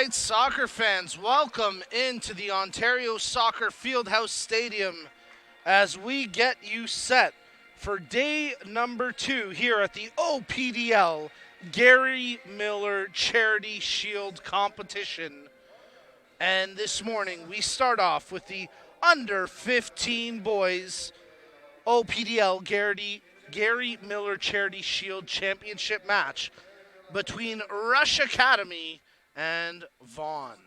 right, soccer fans, welcome into the Ontario Soccer Fieldhouse Stadium as we get you set for day number 2 here at the OPDL Gary Miller Charity Shield competition. And this morning we start off with the under 15 boys OPDL Gary Miller Charity Shield Championship match between Rush Academy and Vaughan.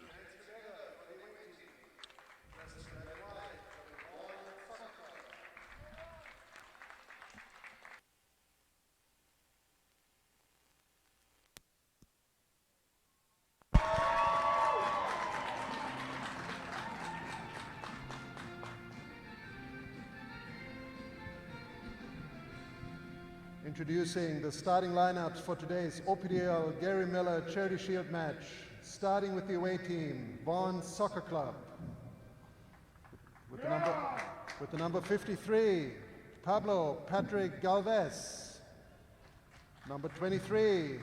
Introducing the starting lineups for today's OPDL Gary Miller Charity Shield match, starting with the away team, Vaughan Soccer Club. With the number 53, Pablo Patrick Galvez. Number 23,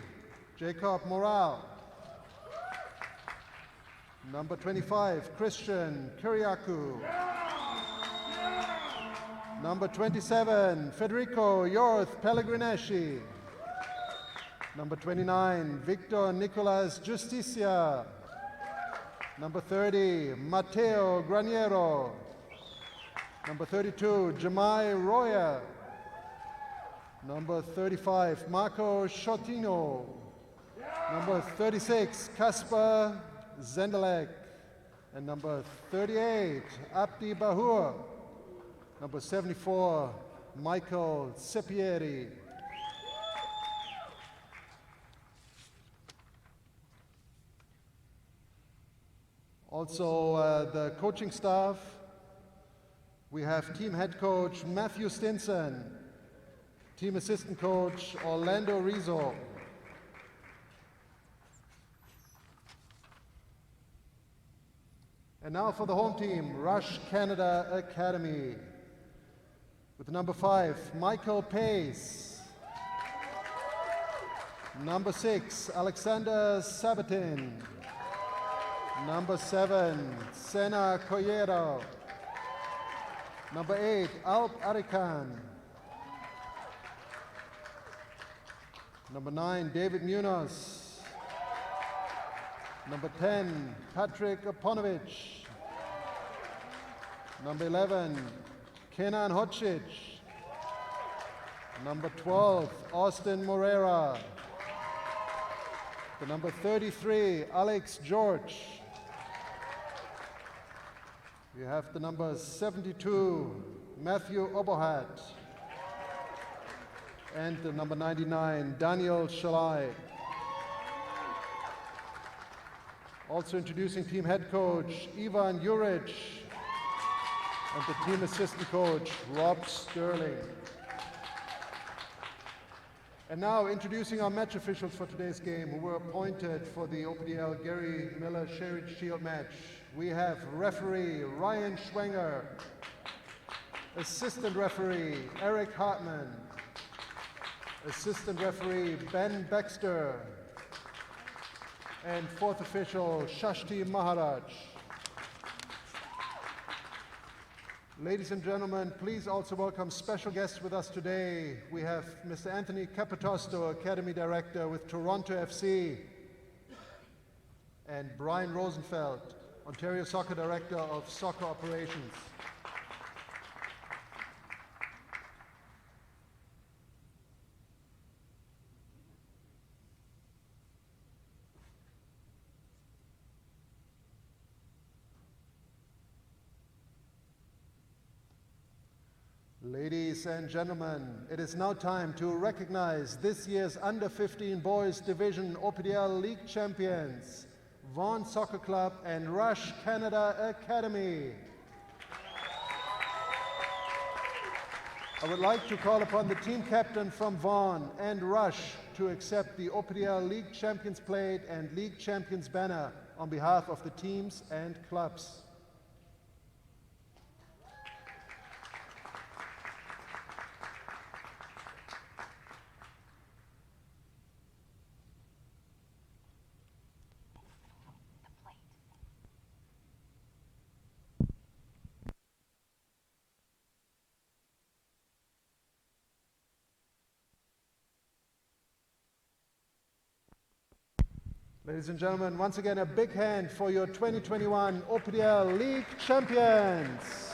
Jacob Moral. Number 25, Christian Kyriakou. Number 27, Federico Yorth Pellegrineschi. Number 29, Victor Nicolas Justicia. Number 30, Matteo Graniero. Number 32, Jamai Roya. Number 35, Marco Shotino. Number 36, Kasper Zendelek. And number 38, Abdi Bahur. Number 74, Michael Sepieri. Also, the coaching staff, we have team head coach Matthew Stinson, team assistant coach Orlando Rizzo. And now for the home team, Rush Canada Academy. With number 5, Michael Pace. Number 6, Alexander Sabatin. Number 7, Sena Coyero. Number 8, Alp Arikan. Number 9, David Munoz. Number 10, Patrick Oponovich. Number 11, Kenan Hodgic. Number 12, Austin Morera. The number 33, Alex George. We have the number 72, Matthew Obohat. And the number 99, Daniel Shalai. Also introducing team head coach Ivan Juric and the team assistant coach Rob Sterling. And now introducing our match officials for today's game who were appointed for the OPDL Gary Miller Charity Shield match. We have referee Ryan Schwenger, assistant referee Eric Hartman, assistant referee Ben Baxter, and fourth official Shashti Maharaj. Ladies and gentlemen, please also welcome special guests with us today. We have Mr. Anthony Capitosto, Academy Director with Toronto FC, and Brian Rosenfeld, Ontario Soccer Director of Soccer Operations. Ladies and gentlemen, it is now time to recognize this year's Under 15 Boys Division OPDL League champions, Vaughan Soccer Club and Rush Canada Academy. I would like to call upon the team captain from Vaughan and Rush to accept the OPDL League Champions Plate and League Champions banner on behalf of the teams and clubs. Ladies and gentlemen, once again, a big hand for your 2021 OPDL League champions.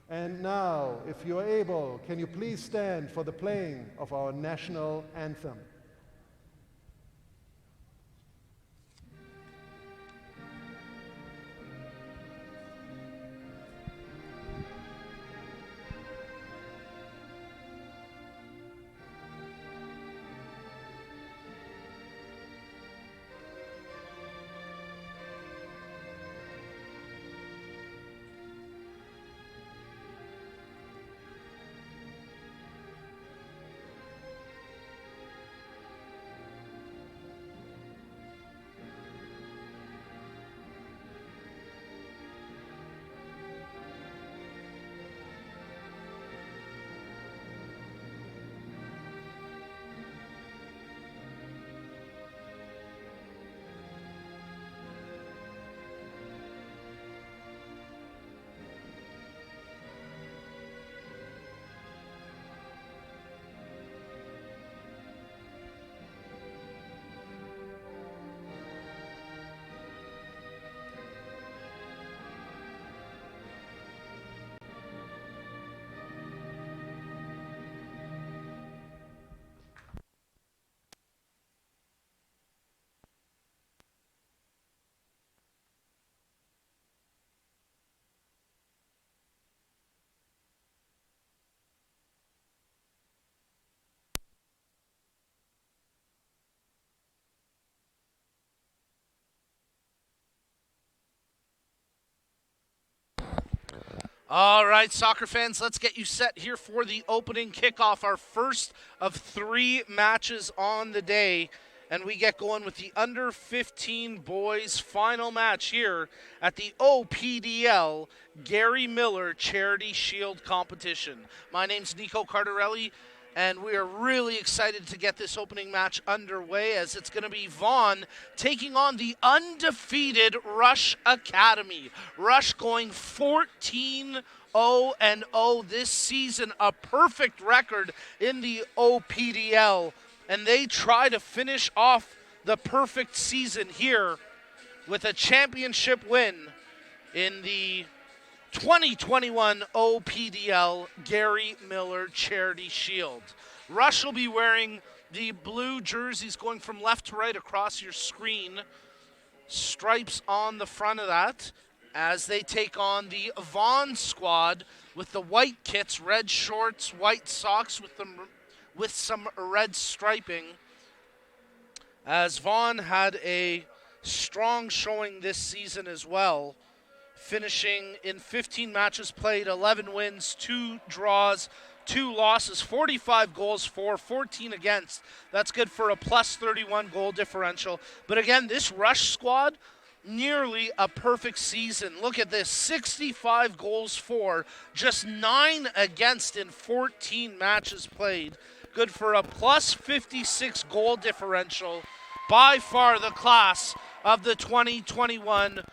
And now, if you're able, can you please stand for the playing of our national anthem? All right, soccer fans, let's get you set here for the opening kickoff, our first of 3 matches on the day. And we get going with the under 15 boys final match here at the OPDL Gary Miller Charity Shield competition. My name's Nico Cardarelli, and we are really excited to get this opening match underway, as it's going to be Vaughan taking on the undefeated Rush Academy. Rush going 14-0-0 this season, a perfect record in the OPDL. And they try to finish off the perfect season here with a championship win in the 2021 OPDL Gary Miller Charity Shield. Rush will be wearing the blue jerseys going from left to right across your screen. Stripes on the front of that as they take on the Vaughan squad with the white kits, red shorts, white socks with some red striping, as Vaughan had a strong showing this season as well, finishing in 15 matches played, 11 wins, 2 draws, 2 losses, 45 goals for, 14 against. That's good for a plus 31 goal differential. But again, this Rush squad, nearly a perfect season. Look at this, 65 goals for, just 9 against in 14 matches played. Good for a plus 56 goal differential. By far the class of the 2021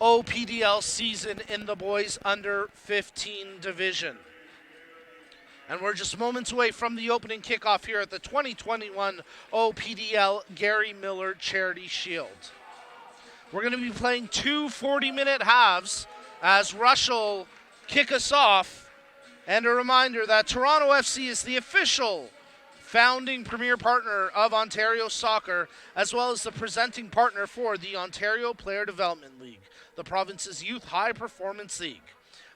OPDL season in the boys under 15 division. And we're just moments away from the opening kickoff here at the 2021 OPDL Gary Miller Charity Shield. We're going to be playing 2 40-minute halves as Rush will kick us off. And a reminder that Toronto FC is the official founding premier partner of Ontario Soccer, as well as the presenting partner for the Ontario Player Development League, the province's youth high-performance league.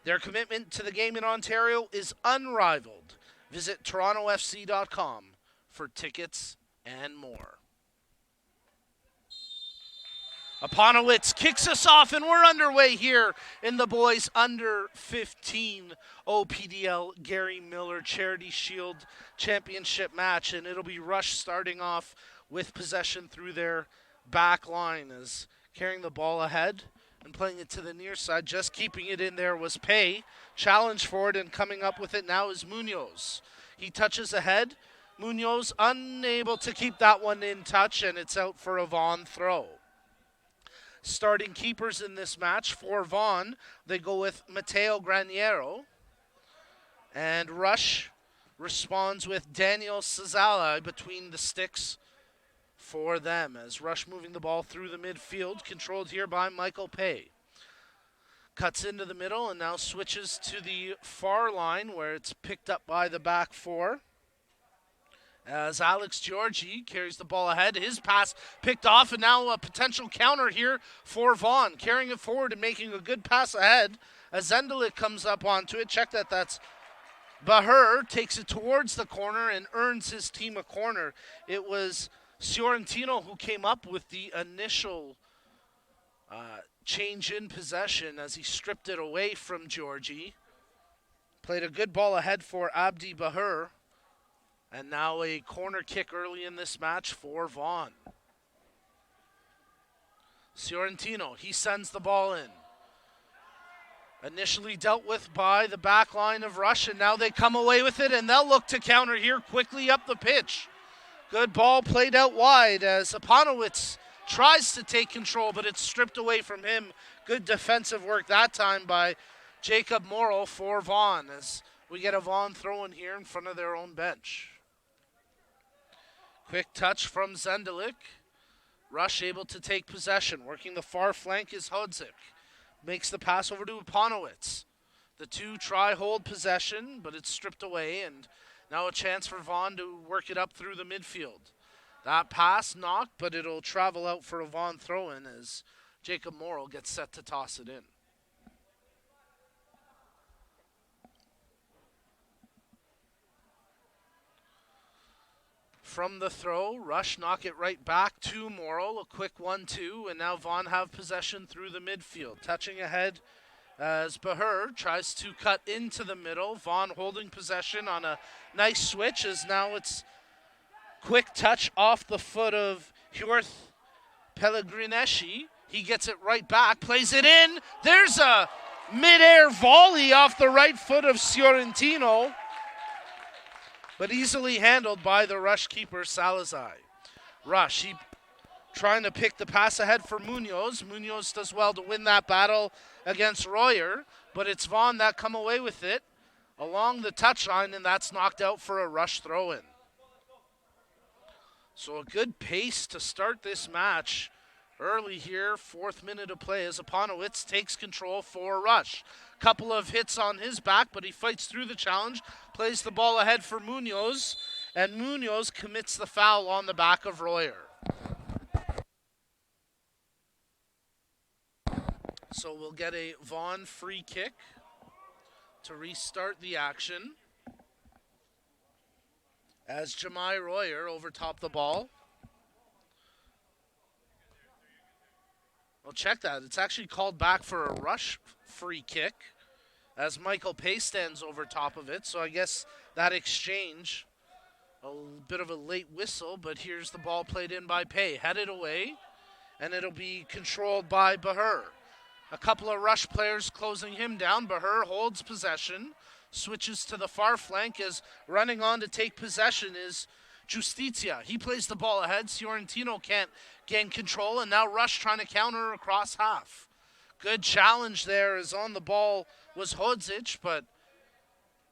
Their commitment to the game in Ontario is unrivaled. Visit torontofc.com for tickets and more. Aponowitz kicks us off, and we're underway here in the boys under 15 OPDL Gary Miller Charity Shield Championship match, and it'll be Rush starting off with possession through their back line, as carrying the ball ahead and playing it to the near side. Just keeping it in there was Pay. Challenge for it, and coming up with it now is Munoz. He touches ahead. Munoz unable to keep that one in touch, and it's out for a Vaughan throw. Starting keepers in this match for Vaughan, they go with Mateo Graniero. And Rush responds with Daniel Sazala between the sticks for them, as Rush moving the ball through the midfield, controlled here by Michael Pay. Cuts into the middle and now switches to the far line where it's picked up by the back four. As Alex Georgi carries the ball ahead, his pass picked off, and now a potential counter here for Vaughn, carrying it forward and making a good pass ahead. As Zendelik comes up onto it, check that, that's Bahur, takes it towards the corner and earns his team a corner. It was Fiorentino who came up with the initial change in possession as he stripped it away from Georgi. Played a good ball ahead for Abdi Bahur. And now a corner kick early in this match for Vaughn. Fiorentino, he sends the ball in. Initially dealt with by the back line of Rush, and now they come away with it, and they'll look to counter here quickly up the pitch. Good ball played out wide as Aponowitz tries to take control, but it's stripped away from him. Good defensive work that time by Jacob Morrill for Vaughn, as we get a Vaughn throw-in here in front of their own bench. Quick touch from Zendelik. Rush able to take possession. Working the far flank is Hodzik. Makes the pass over to Aponowitz. The two try hold possession, but it's stripped away, and now a chance for Vaughn to work it up through the midfield. That pass knocked, but it'll travel out for a Vaughn throw-in as Jacob Morrill gets set to toss it in. From the throw, Rush knock it right back to Morrill. A quick 1-2, and now Vaughn have possession through the midfield. Touching ahead as Bahur tries to cut into the middle. Vaughn holding possession on a nice switch, as now it's quick touch off the foot of Hjorth Pellegrineschi. He gets it right back, plays it in. There's a mid-air volley off the right foot of Fiorentino, but easily handled by the Rush keeper, Salazar. Rush, he trying to pick the pass ahead for Munoz. Munoz does well to win that battle against Royer, but it's Vaughn that come away with it along the touchline, and that's knocked out for a Rush throw-in. So a good pace to start this match early here, 4th minute of play, as Aponowitz takes control for Rush. Couple of hits on his back, but he fights through the challenge, plays the ball ahead for Munoz, and Munoz commits the foul on the back of Royer. So we'll get a Vaughn free kick to restart the action, as Jamai Royer overtopped the ball. Well, check that. It's actually called back for a Rush free kick as Michael Pay stands over top of it. So I guess that exchange, a bit of a late whistle, but here's the ball played in by Pay. Headed away, and it'll be controlled by Bahur. A couple of Rush players closing him down. Bahur holds possession, switches to the far flank, as running on to take possession is Justicia. He plays the ball ahead. Fiorentino can't gain control, and now Rush trying to counter across half. Good challenge there, as on the ball was Hodzic, but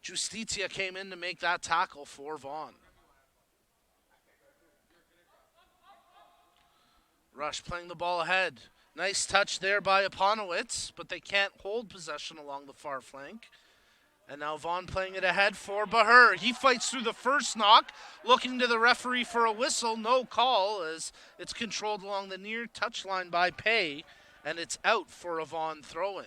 Justicia came in to make that tackle for Vaughn. Rush playing the ball ahead. Nice touch there by Aponowitz, but they can't hold possession along the far flank. And now Vaughn playing it ahead for Bahur. He fights through the first knock, looking to the referee for a whistle. No call, as it's controlled along the near touchline by Pay, and it's out for a Vaughn throw-in.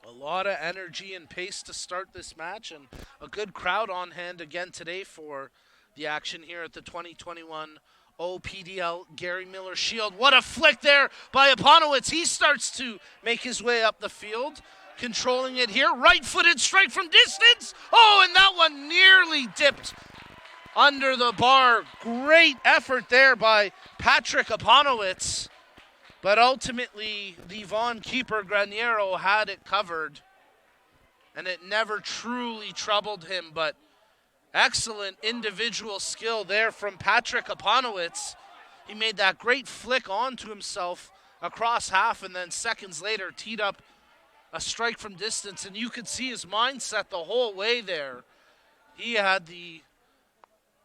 A lot of energy and pace to start this match, and a good crowd on hand again today for the action here at the 2021 OPDL Gary Miller Shield. What a flick there by Aponowitz. He starts to make his way up the field. Controlling it here, right-footed strike from distance. Oh, and that one nearly dipped under the bar. Great effort there by Patrick Aponowitz. But ultimately, the Vaughn keeper, Graniero, had it covered. And it never truly troubled him, but excellent individual skill there from Patrick Aponowitz. He made that great flick onto himself across half, and then seconds later teed up a strike from distance, and you could see his mindset the whole way there. He had the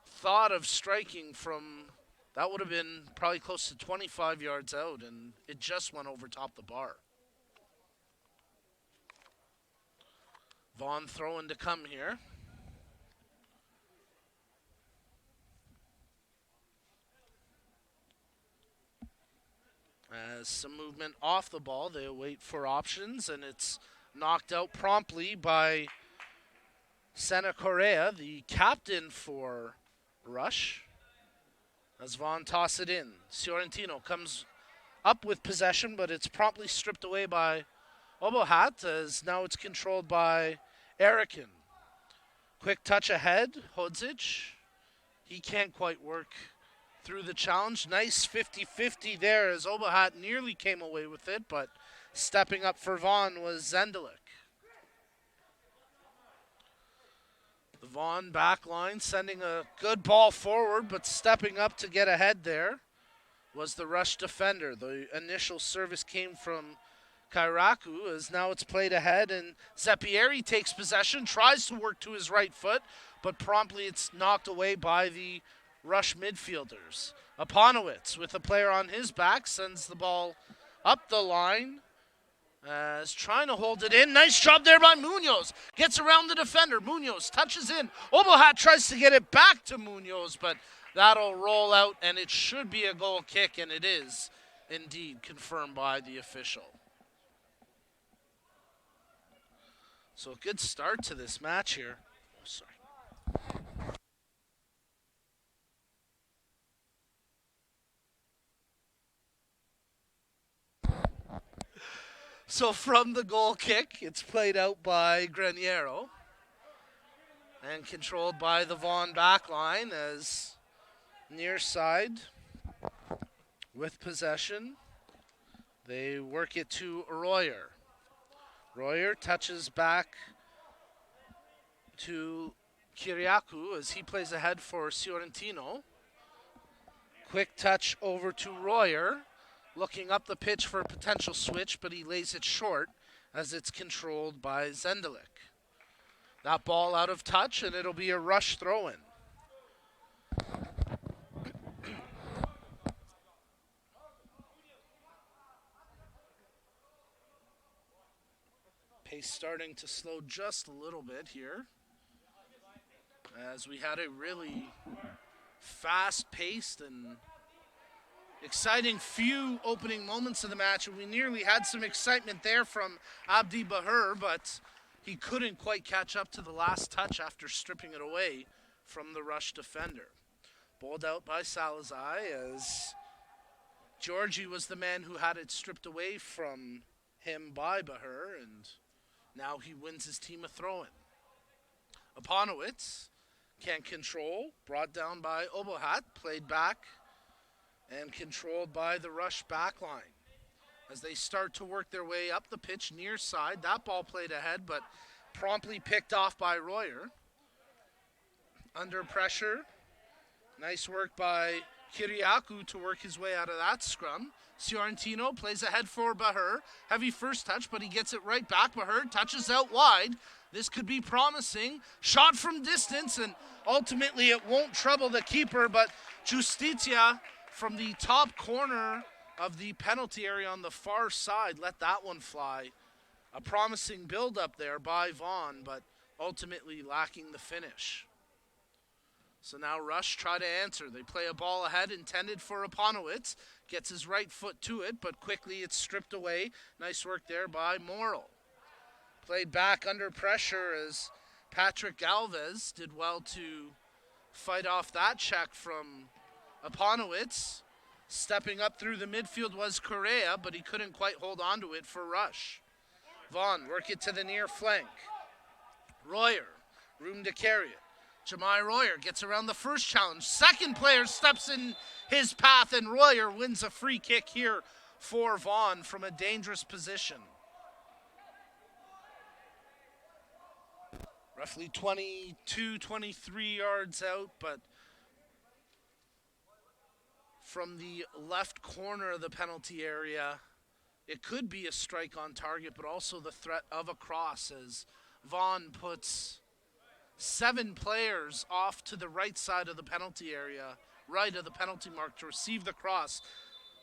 thought of striking from, that would have been probably close to 25 yards out, and it just went over top the bar. Vaughn throwing to come here. As some movement off the ball, they wait for options, and it's knocked out promptly by Sena Correa, the captain for Rush. As Vaughn toss it in, Fiorentino comes up with possession, but it's promptly stripped away by Obohat, as now it's controlled by Erikin. Quick touch ahead, Hodzic. He can't quite work through the challenge. Nice 50-50 there as Obohat nearly came away with it, but stepping up for Vaughn was Zendelik. The Vaughn back line sending a good ball forward, but stepping up to get ahead there was the Rush defender. The initial service came from Kairaku, as now it's played ahead, and Zeppieri takes possession, tries to work to his right foot, but promptly it's knocked away by the Rush midfielders. Aponowitz, with a player on his back, sends the ball up the line, as trying to hold it in. Nice job there by Munoz. Gets around the defender. Munoz touches in. Obohat tries to get it back to Munoz, but that'll roll out, and it should be a goal kick, and it is indeed confirmed by the official. So a good start to this match here. Oh, sorry. So from the goal kick, it's played out by Graniero and controlled by the Vaughn backline as near side with possession. They work it to Royer. Royer touches back to Kyriakou as he plays ahead for Fiorentino. Quick touch over to Royer, looking up the pitch for a potential switch, but he lays it short as it's controlled by Zendelik. That ball out of touch, and it'll be a Rush throw-in. Pace starting to slow just a little bit here, as we had a really fast-paced and exciting few opening moments of the match, and we nearly had some excitement there from Abdi Bahir, but he couldn't quite catch up to the last touch after stripping it away from the Rush defender. Bowled out by Salazar, as Georgie was the man who had it stripped away from him by Bahir, and now he wins his team a throw-in. Aponowitz can't control, brought down by Obohat, played back and controlled by the Rush backline as they start to work their way up the pitch near side. That ball played ahead, but promptly picked off by Royer. Under pressure. Nice work by Kyriakou to work his way out of that scrum. Fiorentino plays ahead for Bahir. Heavy first touch, but he gets it right back. Bahir touches out wide. This could be promising. Shot from distance, and ultimately it won't trouble the keeper, but Justicia from the top corner of the penalty area on the far side let that one fly. A promising build-up there by Vaughn, but ultimately lacking the finish. So now Rush try to answer. They play a ball ahead intended for Aponowitz. Gets his right foot to it, but quickly it's stripped away. Nice work there by Morrill. Played back under pressure as Patrick Galvez did well to fight off that check from Aponowitz. Stepping up through the midfield was Correa, but he couldn't quite hold on to it for Rush. Vaughn work it to the near flank. Royer, room to carry it. Jamai Royer gets around the first challenge. Second player steps in his path, and Royer wins a free kick here for Vaughn from a dangerous position. Roughly 22, 23 yards out, but from the left corner of the penalty area, it could be a strike on target, but also the threat of a cross as Vaughn puts 7 players off to the right side of the penalty area, right of the penalty mark to receive the cross,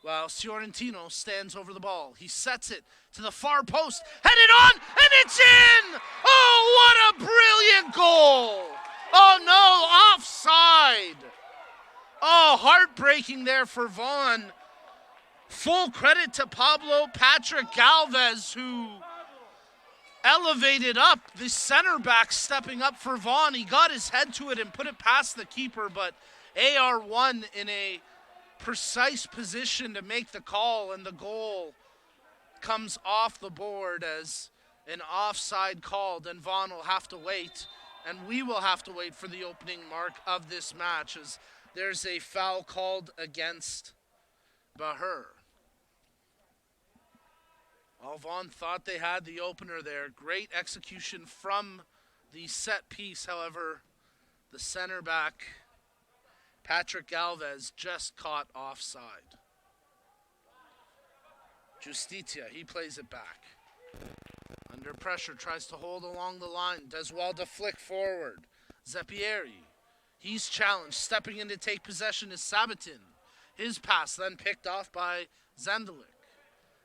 while Fiorentino stands over the ball. He sets it to the far post, headed on, and it's in! Oh, what a brilliant goal! Oh no, offside! Oh, heartbreaking there for Vaughn. Full credit to Pablo Patrick Galvez, who elevated up the center back stepping up for Vaughn. He got his head to it and put it past the keeper, but AR1 in a precise position to make the call, and the goal comes off the board as an offside called, and Vaughn will have to wait, and we will have to wait for the opening mark of this match as there's a foul called against Bahur. Well, Vaughn thought they had the opener there. Great execution from the set piece. However, the center back, Patrick Galvez, just caught offside. Justicia, he plays it back. Under pressure, tries to hold along the line. Does well to flick forward. Zeppieri, he's challenged. Stepping in to take possession is Sabatin. His pass then picked off by Zendelik.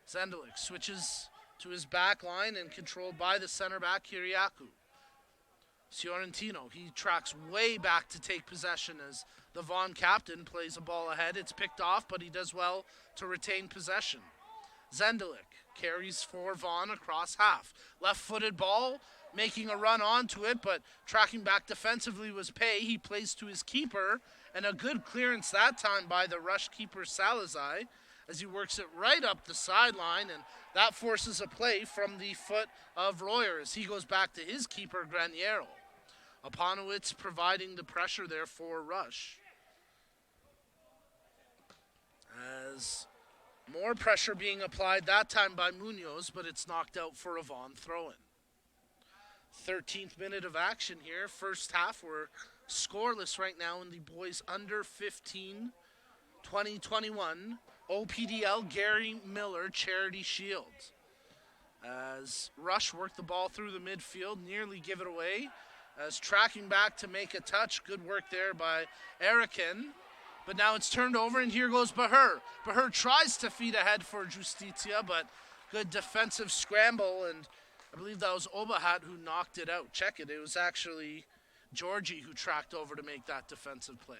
Zendelik switches to his back line and controlled by the center back, Kiriakou. Fiorentino, he tracks way back to take possession as the Vaughn captain plays a ball ahead. It's picked off, but he does well to retain possession. Zendelik carries for Vaughn across half. Left-footed ball, making a run onto it, but tracking back defensively was Pei. He plays to his keeper, and a good clearance that time by the Rush keeper Salazai as he works it right up the sideline, and that forces a play from the foot of Royer as he goes back to his keeper, Graniero. Aponowitz providing the pressure there for Rush. As more pressure being applied that time by Munoz, but it's knocked out for a Vaughn throw-in. 13th minute of action here. First half, we're scoreless right now in the boys under 15 2021 OPDL Gary Miller Charity Shield. As Rush worked the ball through the midfield, nearly give it away. As tracking back to make a touch. Good work there by Erikin. But now it's turned over, and here goes Bahur. Bahur tries to feed ahead for Justicia, but good defensive scramble, and I believe that was Obahat who knocked it out. Check it. It was actually Georgie who tracked over to make that defensive play.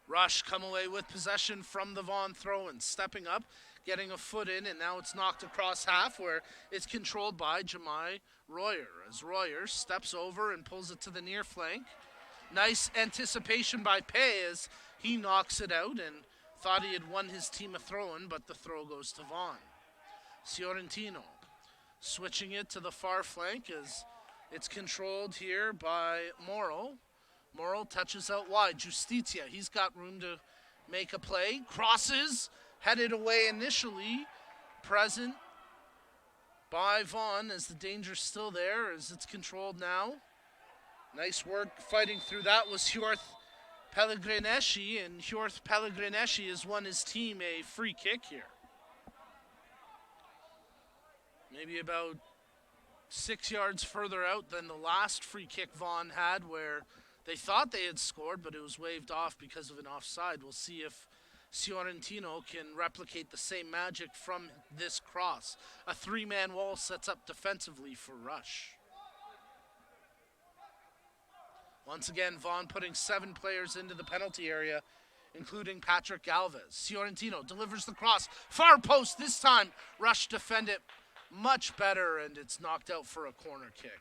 Rush come away with possession from the Vaughn throw-in. Stepping up, getting a foot in, and now it's knocked across half where it's controlled by Jemai Royer. As Royer steps over and pulls it to the near flank. Nice anticipation by Pei as he knocks it out and thought he had won his team a throw-in, but the throw goes to Vaughn. Fiorentino switching it to the far flank as it's controlled here by Morrow. Morrow touches out wide. Justicia, he's got room to make a play. Crosses, headed away initially. Present by Vaughn as the danger's still there as it's controlled now. Nice work fighting through that was Hjorth Pellegrineschi, and Hjorth Pellegrineschi has won his team a free kick here. Maybe about 6 yards further out than the last free kick Vaughn had, where they thought they had scored, but it was waved off because of an offside. We'll see if Fiorentino can replicate the same magic from this cross. A 3-man wall sets up defensively for Rush. Once again, Vaughn putting 7 players into the penalty area, including Patrick Galvez. Fiorentino delivers the cross. Far post this time. Rush defend it much better, and it's knocked out for a corner kick.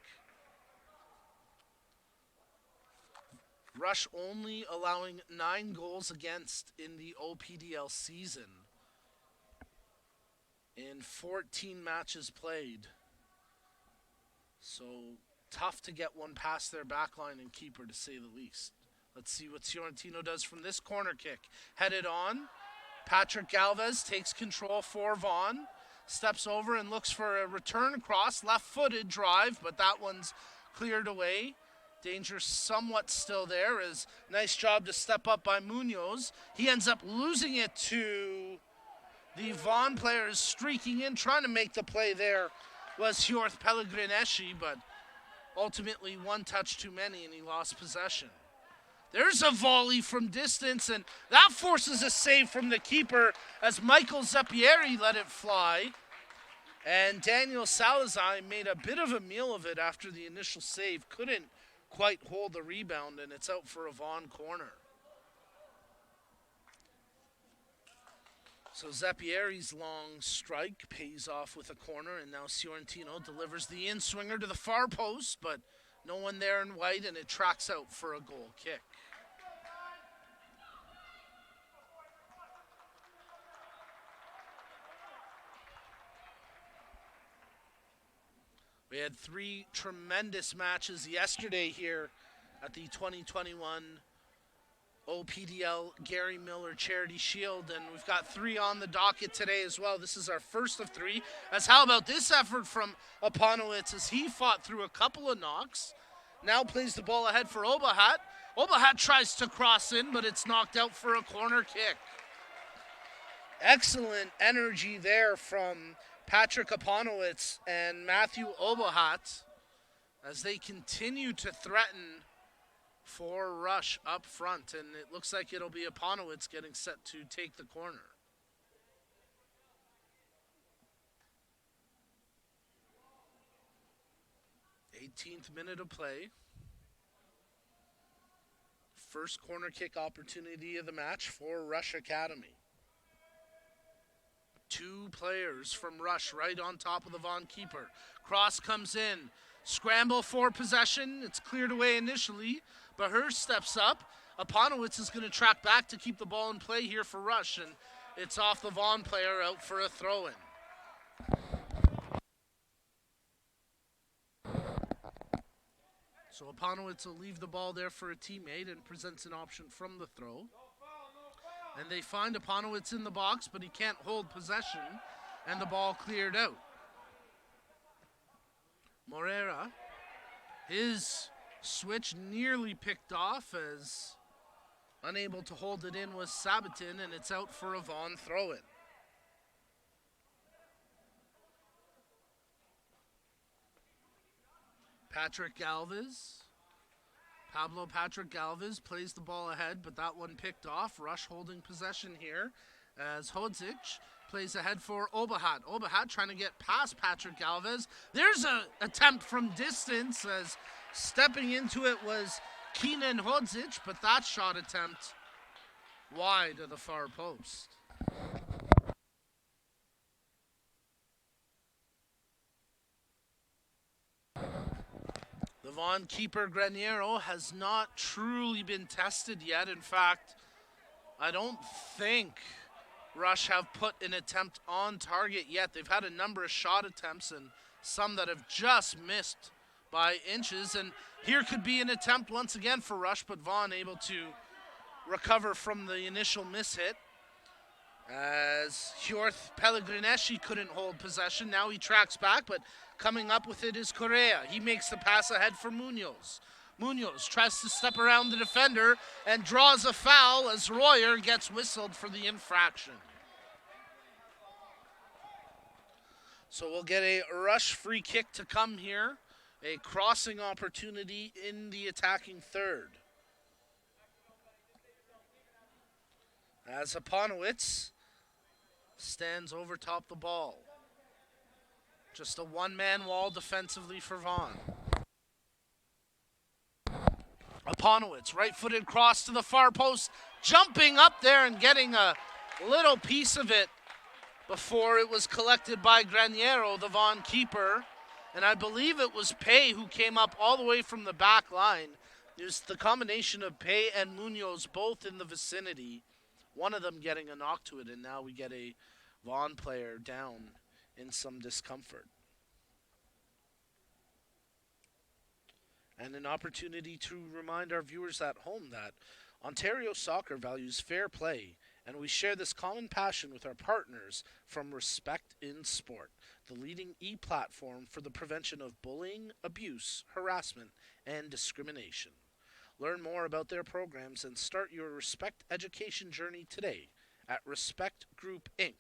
Rush only allowing 9 goals against in the OPDL season in 14 matches played. So tough to get one past their backline and keeper, to say the least. Let's see what Fiorentino does from this corner kick. Headed on. Patrick Galvez takes control for Vaughn. Steps over and looks for a return cross. Left-footed drive, but that one's cleared away. Danger somewhat still there. Is nice job to step up by Munoz. He ends up losing it to The Vaughan player is streaking in, trying to make the play there. Was Hjorth Pellegrineschi, but ultimately one touch too many and he lost possession. There's a volley from distance, and that forces a save from the keeper as Michael Zeppieri let it fly. And Daniel Salazar made a bit of a meal of it after the initial save. Couldn't quite hold the rebound, and it's out for a Vaughan corner. So Zeppieri's long strike pays off with a corner, and now Ciorentino delivers the in-swinger to the far post, but no one there in white, and it tracks out for a goal kick. We had 3 tremendous matches yesterday here at the 2021 OPDL Gary Miller Charity Shield, and we've got 3 on the docket today as well. This is our first of 3. As how about this effort from Aponowitz as he fought through a couple of knocks. Now plays the ball ahead for Obahat. Obahat tries to cross in, but it's knocked out for a corner kick. Excellent energy there from Patrick Aponowitz and Matthew Obahat as they continue to threaten for Rush up front, and it looks like it'll be Aponowitz getting set to take the corner. th minute of play. First corner kick opportunity of the match for Rush Academy. 2 players from Rush right on top of the Vaughan keeper. Cross comes in. Scramble for possession. It's cleared away initially, but Hurst steps up. Aponowitz is going to track back to keep the ball in play here for Rush, and it's off the Vaughan player out for a throw-in. So Aponowitz will leave the ball there for a teammate and presents an option from the throw. And they find Aponowitz in the box, but he can't hold possession, and the ball cleared out. Moreira, his switch nearly picked off as unable to hold it in was Sabatin, and it's out for a Vaughan throw-in. Pablo Patrick Galvez plays the ball ahead, but that one picked off. Rush holding possession here as Hodzic plays ahead for Obahat. Obahat trying to get past Patrick Galvez. There's an attempt from distance as stepping into it was Keenan Hodzic, but that shot attempt wide of the far post. The Vaughan keeper Graniero has not truly been tested yet. In fact, I don't think Rush have put an attempt on target yet. They've had a number of shot attempts and some that have just missed by inches. And here could be an attempt once again for Rush, but Vaughan able to recover from the initial miss hit. As Hjorth Pellegrineschi couldn't hold possession. Now he tracks back, but coming up with it is Correa. He makes the pass ahead for Munoz. Munoz tries to step around the defender and draws a foul as Royer gets whistled for the infraction. So we'll get a Rush free kick to come here. A crossing opportunity in the attacking third. As Aponowitz stands over top the ball. Just a one-man wall defensively for Vaughan. Aponowitz, right-footed cross to the far post, jumping up there and getting a little piece of it before it was collected by Graniero, the Vaughan keeper. And I believe it was Pay who came up all the way from the back line. It was the combination of Pay and Munoz both in the vicinity. One of them getting a knock to it, and now we get a Vaughan player down in some discomfort. And an opportunity to remind our viewers at home that Ontario Soccer values fair play, and we share this common passion with our partners from Respect in Sport, the leading e-platform for the prevention of bullying, abuse, harassment, and discrimination. Learn more about their programs and start your Respect education journey today at respectgroupinc.com.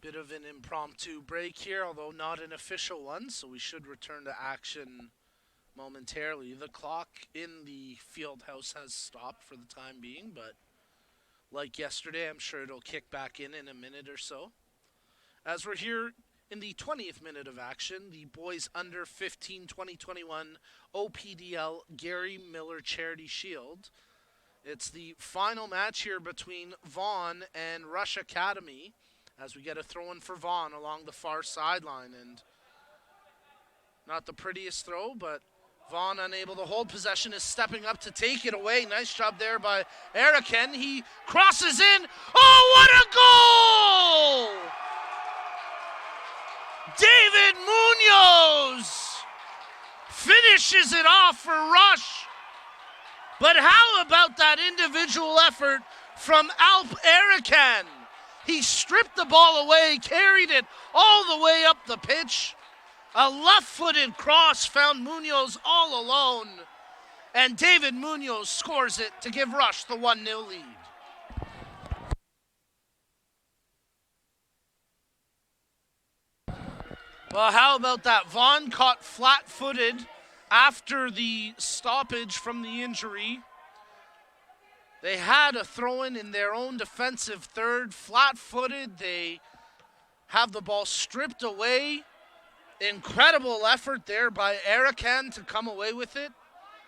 Bit of an impromptu break here, although not an official one, so we should return to action momentarily. The clock in the field house has stopped for the time being, but like yesterday, I'm sure it'll kick back in a minute or so. As we're here in the 20th minute of action, the boys under 15 2021 OPDL Gary Miller Charity Shield. It's the final match here between Vaughan and Rush Academy as we get a throw in for Vaughan along the far sideline. And not the prettiest throw, but Vaughan, unable to hold possession, is stepping up to take it away. Nice job there by Eriken. He crosses in. Oh, what a goal! David Munoz finishes it off for Rush. But how about that individual effort from Alp Eriken? He stripped the ball away, carried it all the way up the pitch. A left-footed cross found Munoz all alone. And David Munoz scores it to give Rush the 1-0 lead. Well, how about that? Vaughan caught flat-footed after the stoppage from the injury. They had a throw-in in their own defensive third, flat-footed. They have the ball stripped away. Incredible effort there by Eriken to come away with it.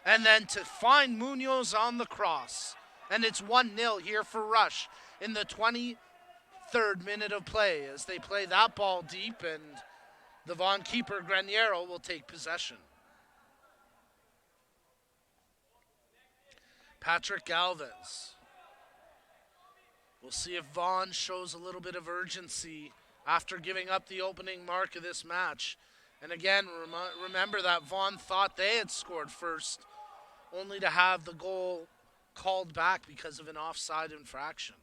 And then to find Munoz on the cross. And it's 1-0 here for Rush in the 23rd minute of play as they play that ball deep, and the Vaughan keeper, Graniero, will take possession. Patrick Galvez. We'll see if Vaughan shows a little bit of urgency after giving up the opening mark of this match. And again, remember that Vaughan thought they had scored first, only to have the goal called back because of an offside infraction.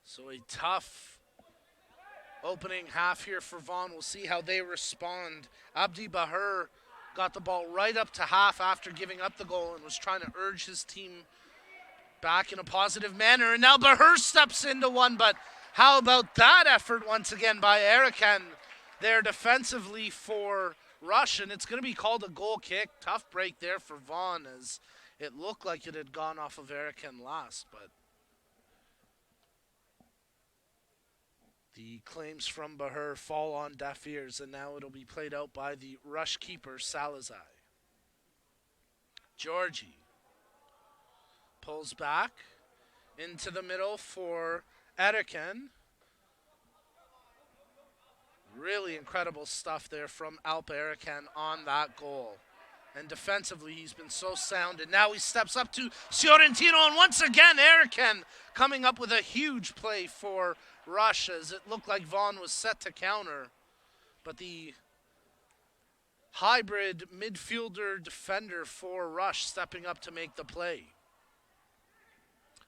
So a tough opening half here for Vaughan. We'll see how they respond. Abdi Bahir got the ball right up to half after giving up the goal and was trying to urge his team back in a positive manner. And now Bahir steps into one, but how about that effort once again by Eriken there defensively for Rush, and it's going to be called a goal kick. Tough break there for Vaughan as it looked like it had gone off of Eriken last, but the claims from Bahir fall on deaf ears, and now it'll be played out by the Rush keeper, Salazar. Georgie pulls back into the middle for Eriken. Really incredible stuff there from Alp Eriken on that goal. And defensively, he's been so sound. And now he steps up to Fiorentino. And once again, Eriken coming up with a huge play for Rush as it looked like Vaughan was set to counter. But the hybrid midfielder defender for Rush stepping up to make the play.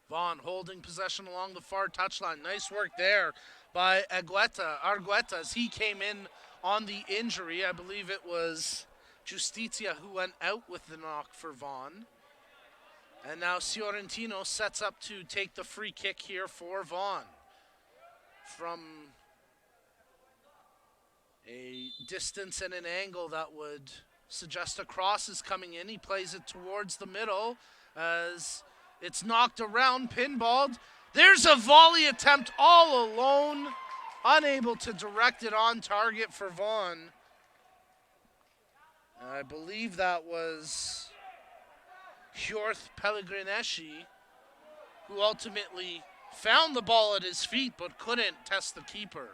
Vaughan holding possession along the far touchline. Nice work there by Argueta as he came in on the injury. I believe it was Justicia who went out with the knock for Vaughan. And now Fiorentino sets up to take the free kick here for Vaughan. From a distance and an angle that would suggest a cross is coming in. He plays it towards the middle as it's knocked around, pinballed. There's a volley attempt all alone. Unable to direct it on target for Vaughan. I believe that was Hjorth Pellegrineschi, who ultimately found the ball at his feet but couldn't test the keeper.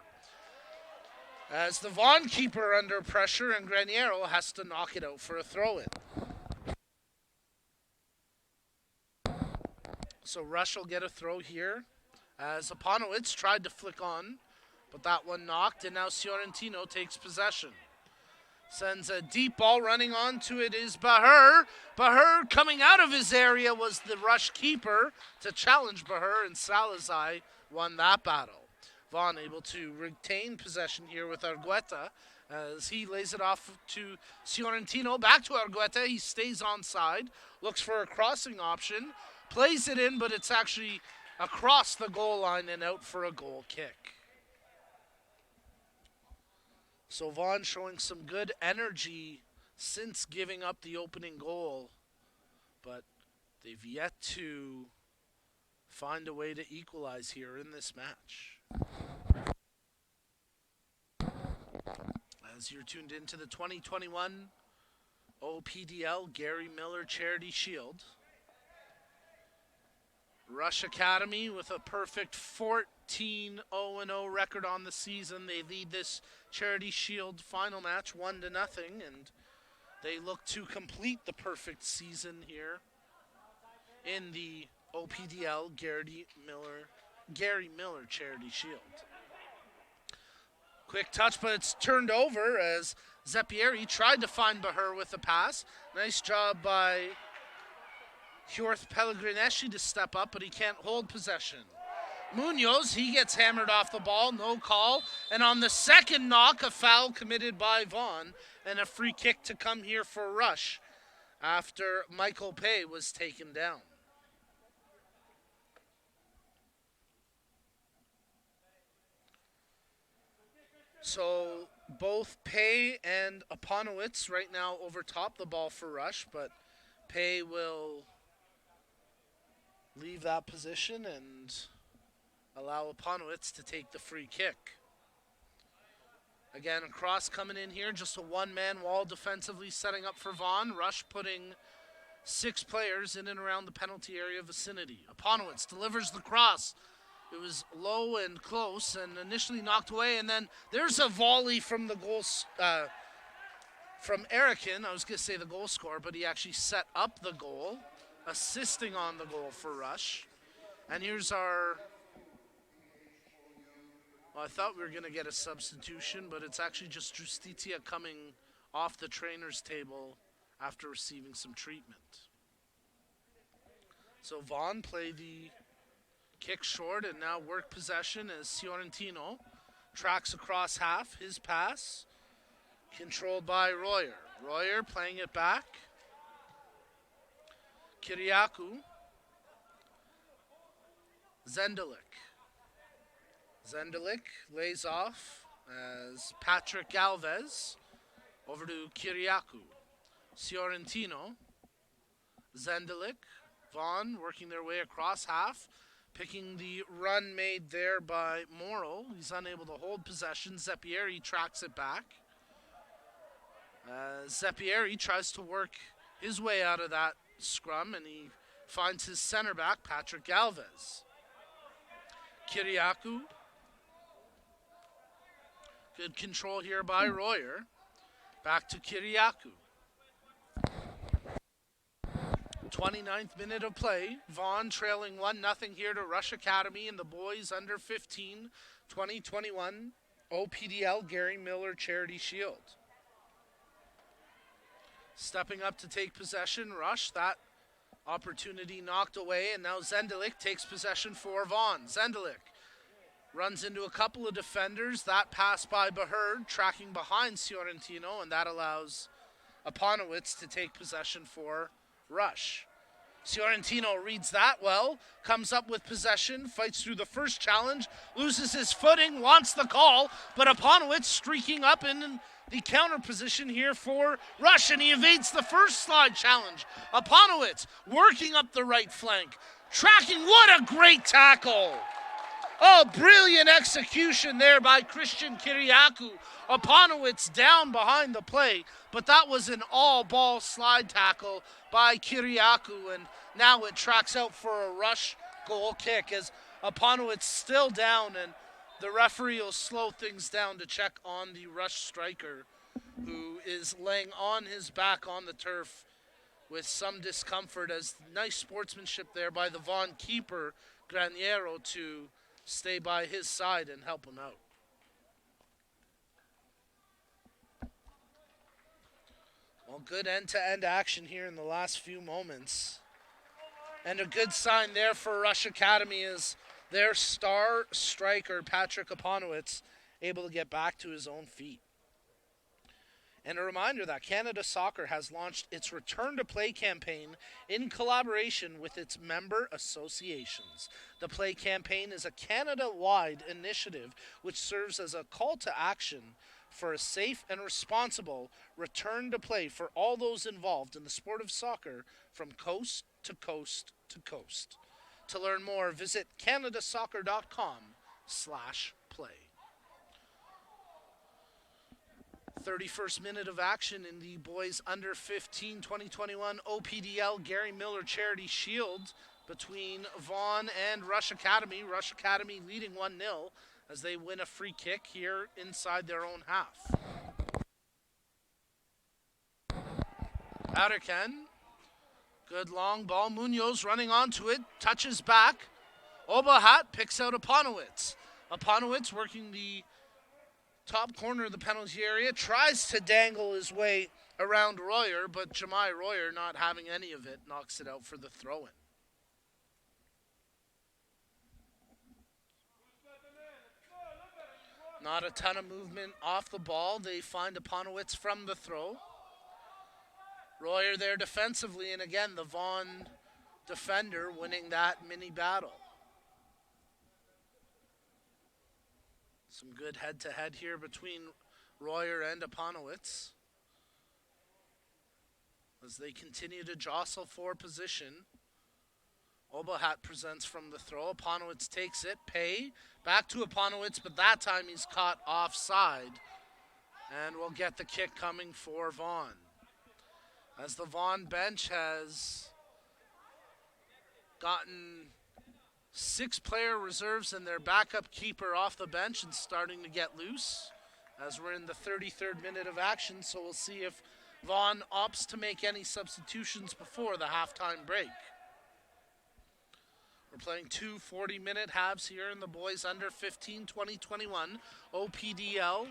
As the Vaughan keeper under pressure, and Graniero has to knock it out for a throw-in. So Rush will get a throw here as Aponowitz tried to flick on, but that one knocked, and now Fiorentino takes possession. Sends a deep ball, running onto it is Bahur. Bahur coming out of his area was the rush keeper to challenge Bahur, and Salazar won that battle. Vaughn able to retain possession here with Argueta as he lays it off to Fiorentino. Back to Argueta. He stays onside, looks for a crossing option, plays it in, but it's actually across the goal line and out for a goal kick. So Vaughn showing some good energy since giving up the opening goal, but they've yet to find a way to equalize here in this match. As you're tuned into the 2021 OPDL Gary Miller Charity Shield. Rush Academy with a perfect 14-0-0 record on the season. They lead this Charity Shield final match 1-0, and they look to complete the perfect season here in the OPDL Gary Miller Charity Shield. Quick touch, but it's turned over as Zeppieri tried to find Bahur with a pass. Nice job by Hjorth Pellegrineschi to step up, but he can't hold possession. Munoz, he gets hammered off the ball, no call. And on the second knock, a foul committed by Vaughn and a free kick to come here for Rush after Michael Pay was taken down. So both Pay and Aponowitz right now overtop the ball for Rush, but Pay will leave that position and allow Aponowitz to take the free kick. Again, a cross coming in here, just a one-man wall defensively setting up for Vaughn. Rush putting 6 players in and around the penalty area vicinity. Aponowitz delivers the cross. It was low and close and initially knocked away, and then there's a volley from the goal, from Erikin. I was going to say the goal scorer, but he actually set up the goal, assisting on the goal for Rush. And here's our... Well, I thought we were going to get a substitution, but it's actually just Justitia coming off the trainer's table after receiving some treatment. So Vaughn play the kick short and now work possession as Fiorentino tracks across half. His pass controlled by Royer. Royer playing it back. Kyriakou. Zendelik. Zendelik lays off as Patrick Galvez over to Kyriakou. Fiorentino. Zendelik. Vaughn working their way across half. Picking the run made there by Morrill. He's unable to hold possession. Zeppieri tracks it back. Zeppieri tries to work his way out of that scrum, and he finds his center back, Patrick Galvez. Kyriakou. Good control here by Royer. Back to Kyriakou. 29th minute of play. Vaughn trailing 1-0 here to Rush Academy in the boys under 15 2021 OPDL Gary Miller Charity Shield. Stepping up to take possession, Rush. That opportunity knocked away, and now Zendelik takes possession for Vaughn. Zendelik runs into a couple of defenders. That pass by Bahur, tracking behind Fiorentino, and that allows Aponowitz to take possession for Rush. Fiorentino reads that well, comes up with possession, fights through the first challenge, loses his footing, wants the call, but Aponowitz streaking up in the counter position here for Rush, and he evades the first slide challenge. Aponowitz working up the right flank, tracking. What a great tackle! Oh, brilliant execution there by Christian Kyriakou. Aponowitz down behind the play, but that was an all-ball slide tackle by Kyriakou, and now it tracks out for a Rush goal kick as Aponowitz still down, and the referee will slow things down to check on the Rush striker, who is laying on his back on the turf with some discomfort, as nice sportsmanship there by the Vaughn keeper, Graniero, to stay by his side and help him out. Well, good end-to-end action here in the last few moments. And a good sign there for Rush Academy is their star striker, Patrick Aponowitz, able to get back to his own feet. And a reminder that Canada Soccer has launched its Return to Play campaign in collaboration with its member associations. The Play campaign is a Canada-wide initiative which serves as a call to action for a safe and responsible return to play for all those involved in the sport of soccer from coast to coast to coast. To learn more, visit canadasoccer.com/play. 31st minute of action in the boys under 15 2021 OPDL Gary Miller Charity Shield between Vaughan and Rush Academy. Rush Academy leading 1-0 as they win a free kick here inside their own half. Atterken, good long ball. Munoz running onto it, touches back. Obahat picks out Aponowitz. Aponowitz working the top corner of the penalty area, tries to dangle his way around Royer, but Jemai Royer, not having any of it, knocks it out for the throw-in. Not a ton of movement off the ball. They find Aponowitz from the throw. Royer there defensively, and again, the Vaughan defender winning that mini battle. Some good head-to-head here between Royer and Aponowitz as they continue to jostle for position. Obahat presents from the throw. Aponowitz takes it. Pay back to Aponowitz, but that time he's caught offside. And we'll get the kick coming for Vaughan. As the Vaughan bench has gotten 6-player reserves and their backup keeper off the bench and starting to get loose as we're in the 33rd minute of action. So we'll see if Vaughan opts to make any substitutions before the halftime break. We're playing two 40-minute halves here in the boys under 15 2021 OPDL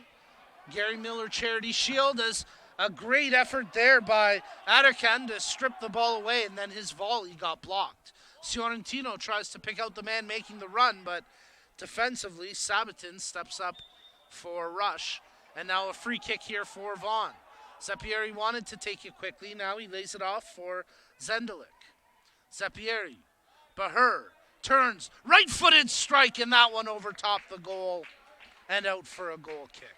Gary Miller Charity Shield. As a great effort there by Atterken to strip the ball away, and then his volley got blocked. Fiorentino tries to pick out the man making the run, but defensively, Sabatin steps up for Rush. And now a free kick here for Vaughan. Zepieri wanted to take it quickly. Now he lays it off for Zendelik. Zepieri. Bahur turns. Right-footed strike, and that one over top the goal and out for a goal kick.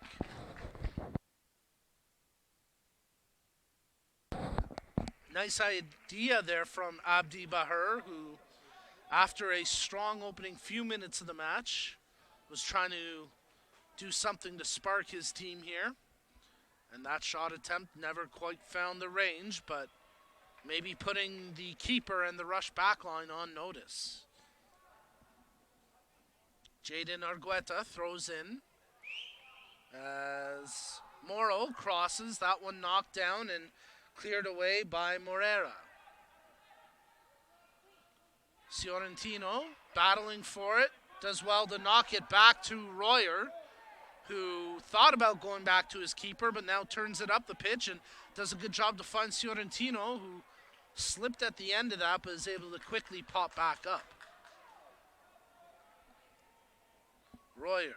Nice idea there from Abdi Bahur, who, after a strong opening few minutes of the match, was trying to do something to spark his team here. And that shot attempt never quite found the range, but maybe putting the keeper and the Rush backline on notice. Jaden Argueta throws in as Morrow crosses. That one knocked down and cleared away by Morera. Fiorentino battling for it. Does well to knock it back to Royer, who thought about going back to his keeper, but now turns it up the pitch and does a good job to find Fiorentino, who slipped at the end of that, but is able to quickly pop back up. Royer.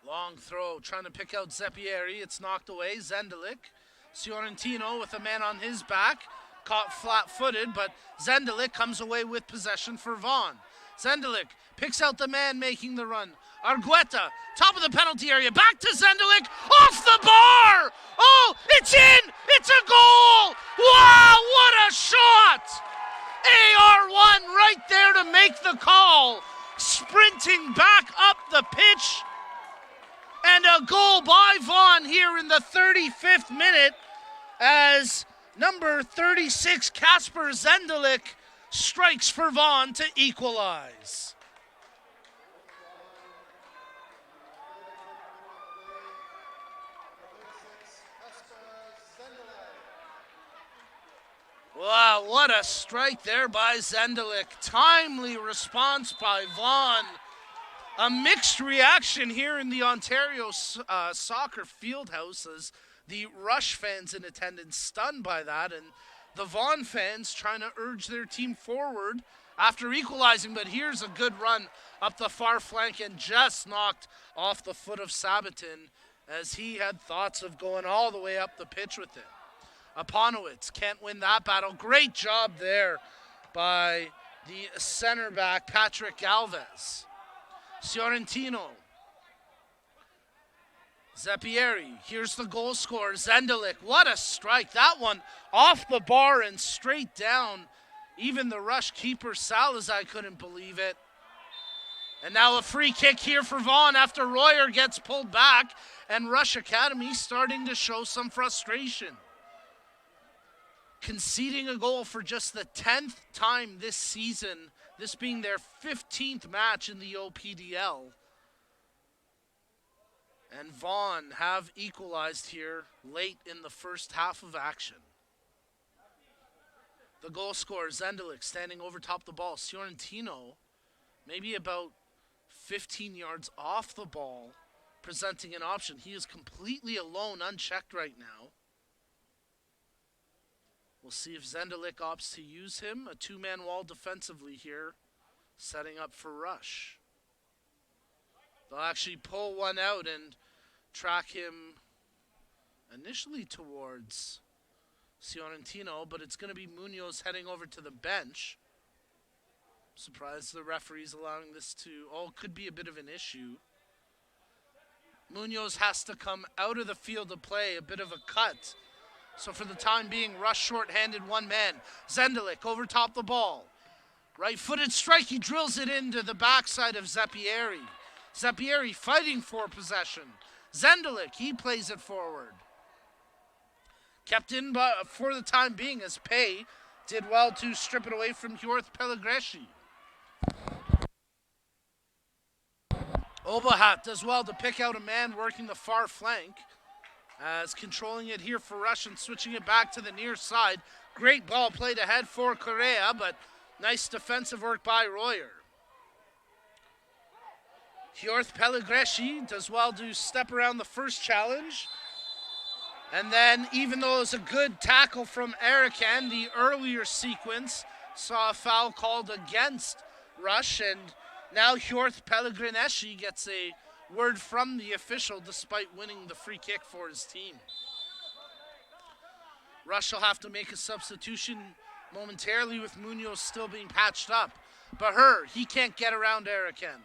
Long throw, trying to pick out Zepieri. It's knocked away. Zendelik. Fiorentino with a man on his back. Caught flat-footed, but Zendelik comes away with possession for Vaughan. Zendelik picks out the man making the run. Argueta, top of the penalty area. Back to Zendelik. Off the bar! Oh, it's in! It's a goal! Wow, what a shot! AR1 right there to make the call. Sprinting back up the pitch. And a goal by Vaughan here in the 35th minute as number 36, Kasper Zendelik, strikes for Vaughan to equalize. Wow, what a strike there by Zendelik. Timely response by Vaughn. A mixed reaction here in the Ontario soccer fieldhouse as the Rush fans in attendance stunned by that, and the Vaughan fans trying to urge their team forward after equalizing. But here's a good run up the far flank and just knocked off the foot of Sabaton as he had thoughts of going all the way up the pitch with it. Aponowitz can't win that battle. Great job there by the center back, Patrick Galvez. Fiorentino. Zappieri. Here's the goal scorer, Zendelik. What a strike. That one off the bar and straight down. Even the Rush keeper, Salazar, couldn't believe it. And now a free kick here for Vaughan after Royer gets pulled back. And Rush Academy starting to show some frustration. Conceding a goal for just the 10th time this season, this being their 15th match in the OPDL. And Vaughan have equalized here late in the first half of action. The goal scorer, Zendelik, standing over top the ball. Fiorentino, maybe about 15 yards off the ball, presenting an option. He is completely alone, unchecked right now. We'll see if Zendelik opts to use him. A two-man wall defensively here, setting up for Rush. They'll actually pull one out and track him initially towards Fiorentino, but it's going to be Munoz heading over to the bench. Surprised the referee's allowing this to... could be a bit of an issue. Munoz has to come out of the field of play, a bit of a cut. So for the time being, Rush short-handed one man. Zendelik over top the ball. Right-footed strike, he drills it into the backside of Zappieri. Zappieri fighting for possession. Zendelik, he plays it forward. Kept in for the time being as Pay did well to strip it away from Hjorth Pellegreschi. Obahat does well to pick out a man working the far flank. As controlling it here for Rush and switching it back to the near side. Great ball played ahead for Correa, but nice defensive work by Royer. Hjorth Pellegreschi does well to step around the first challenge. And then, even though it was a good tackle from Erican, the earlier sequence saw a foul called against Rush, and now Hjorth Pellegreschi gets a word from the official despite winning the free kick for his team. Rush will have to make a substitution momentarily with Munoz still being patched up. But he can't get around Erican.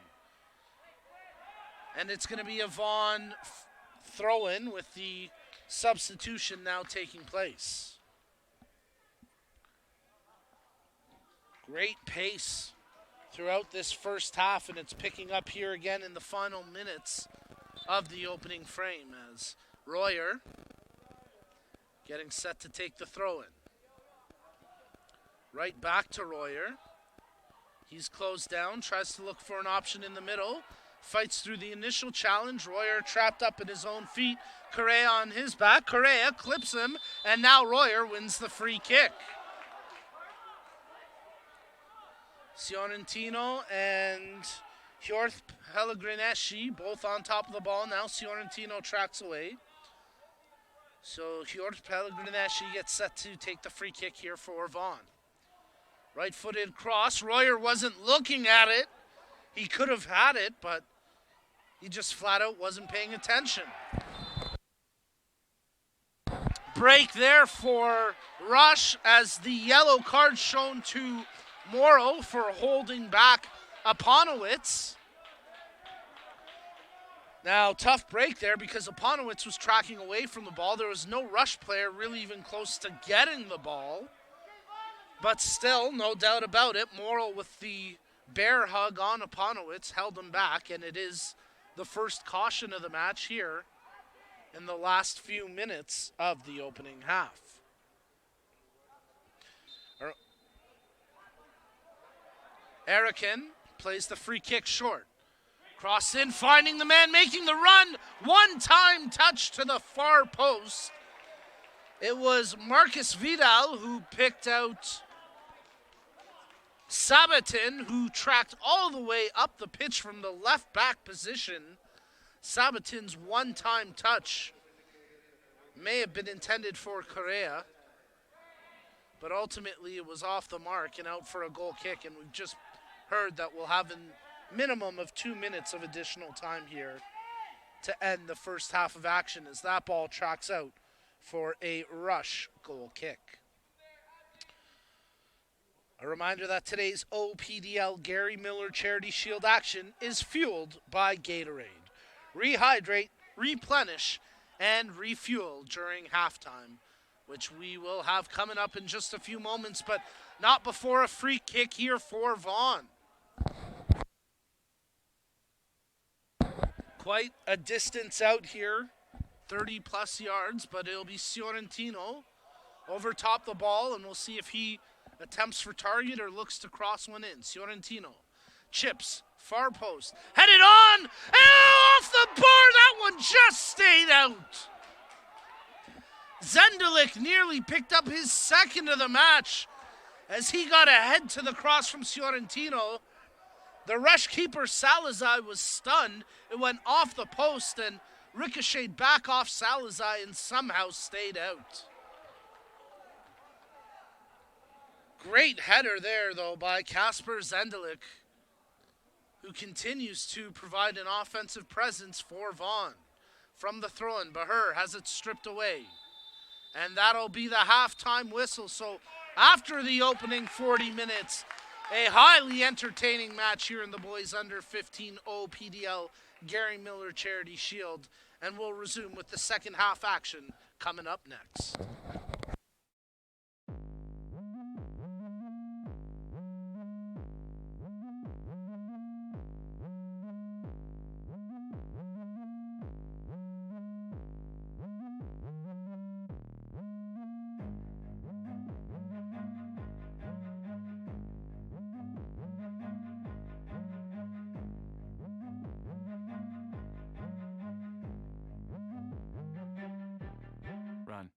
And it's going to be a Vaughn throw-in with the substitution now taking place. Great pace throughout this first half, and it's picking up here again in the final minutes of the opening frame as Royer getting set to take the throw-in. Right back to Royer. He's closed down, tries to look for an option in the middle, fights through the initial challenge. Royer trapped up in his own feet. Correa on his back. Correa clips him, and now Royer wins the free kick. Fiorentino and Hjorth Pellegreschi both on top of the ball. Now Fiorentino tracks away. So Hjorth Pellegreschi gets set to take the free kick here for Vaughan. Right-footed cross. Royer wasn't looking at it. He could have had it, but he just flat out wasn't paying attention. Break there for Rush as the yellow card shown to Morrow for holding back Aponowitz. Now, tough break there because Aponowitz was tracking away from the ball. There was no Rush player really even close to getting the ball. But still, no doubt about it, Morrow with the bear hug on Aponowitz held him back, and it is the first caution of the match here in the last few minutes of the opening half. Erican plays the free kick short. Cross in, finding the man, making the run. One-time touch to the far post. It was Marcus Vidal who picked out Sabatin, who tracked all the way up the pitch from the left back position. Sabatin's one-time touch may have been intended for Correa, but ultimately it was off the mark and out for a goal kick, and we've just heard that we'll have a minimum of 2 minutes of additional time here to end the first half of action as that ball tracks out for a Rush goal kick. A reminder that today's OPDL Gary Miller Charity Shield action is fueled by Gatorade. Rehydrate, replenish, and refuel during halftime, which we will have coming up in just a few moments, but not before a free kick here for Vaughan. Quite a distance out here, 30 plus yards, but it'll be Fiorentino over top the ball, and we'll see if he attempts for target or looks to cross one in. Fiorentino chips, far post, headed on, and off the bar, that one just stayed out. Zendelik nearly picked up his second of the match as he got ahead to the cross from Fiorentino. The Rush keeper Salazar was stunned. It went off the post and ricocheted back off Salazar and somehow stayed out. Great header there, though, by Kasper Zendelik, who continues to provide an offensive presence for Vaughan. From the throw-in, Bahir has it stripped away. And that'll be the halftime whistle. So after the opening 40 minutes, a highly entertaining match here in the boys under 15 OPDL Gary Miller Charity Shield. And we'll resume with the second half action coming up next. Run.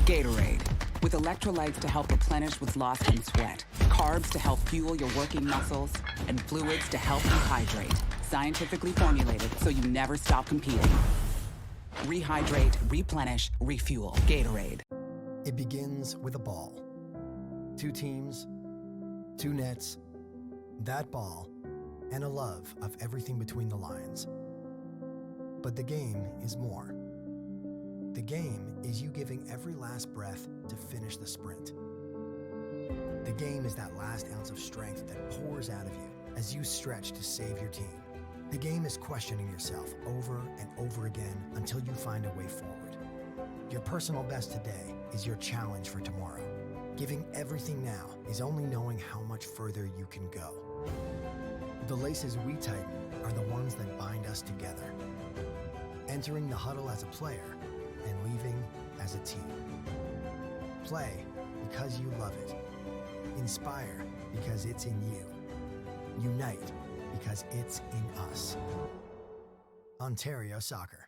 Gatorade, with electrolytes to help replenish what's lost in sweat, carbs to help fuel your working muscles, and fluids to help you hydrate. Scientifically formulated so you never stop competing. Rehydrate, replenish, refuel. Gatorade. It begins with a ball. 2 teams, 2 nets, that ball, and a love of everything between the lines. But the game is more. The game is you giving every last breath to finish the sprint. The game is that last ounce of strength that pours out of you as you stretch to save your team. The game is questioning yourself over and over again until you find a way forward. Your personal best today is your challenge for tomorrow. Giving everything now is only knowing how much further you can go. The laces we tighten are the ones that bind us together. Entering the huddle as a player and leaving as a team. Play because you love it. Inspire because it's in you. Unite because it's in us. Ontario Soccer.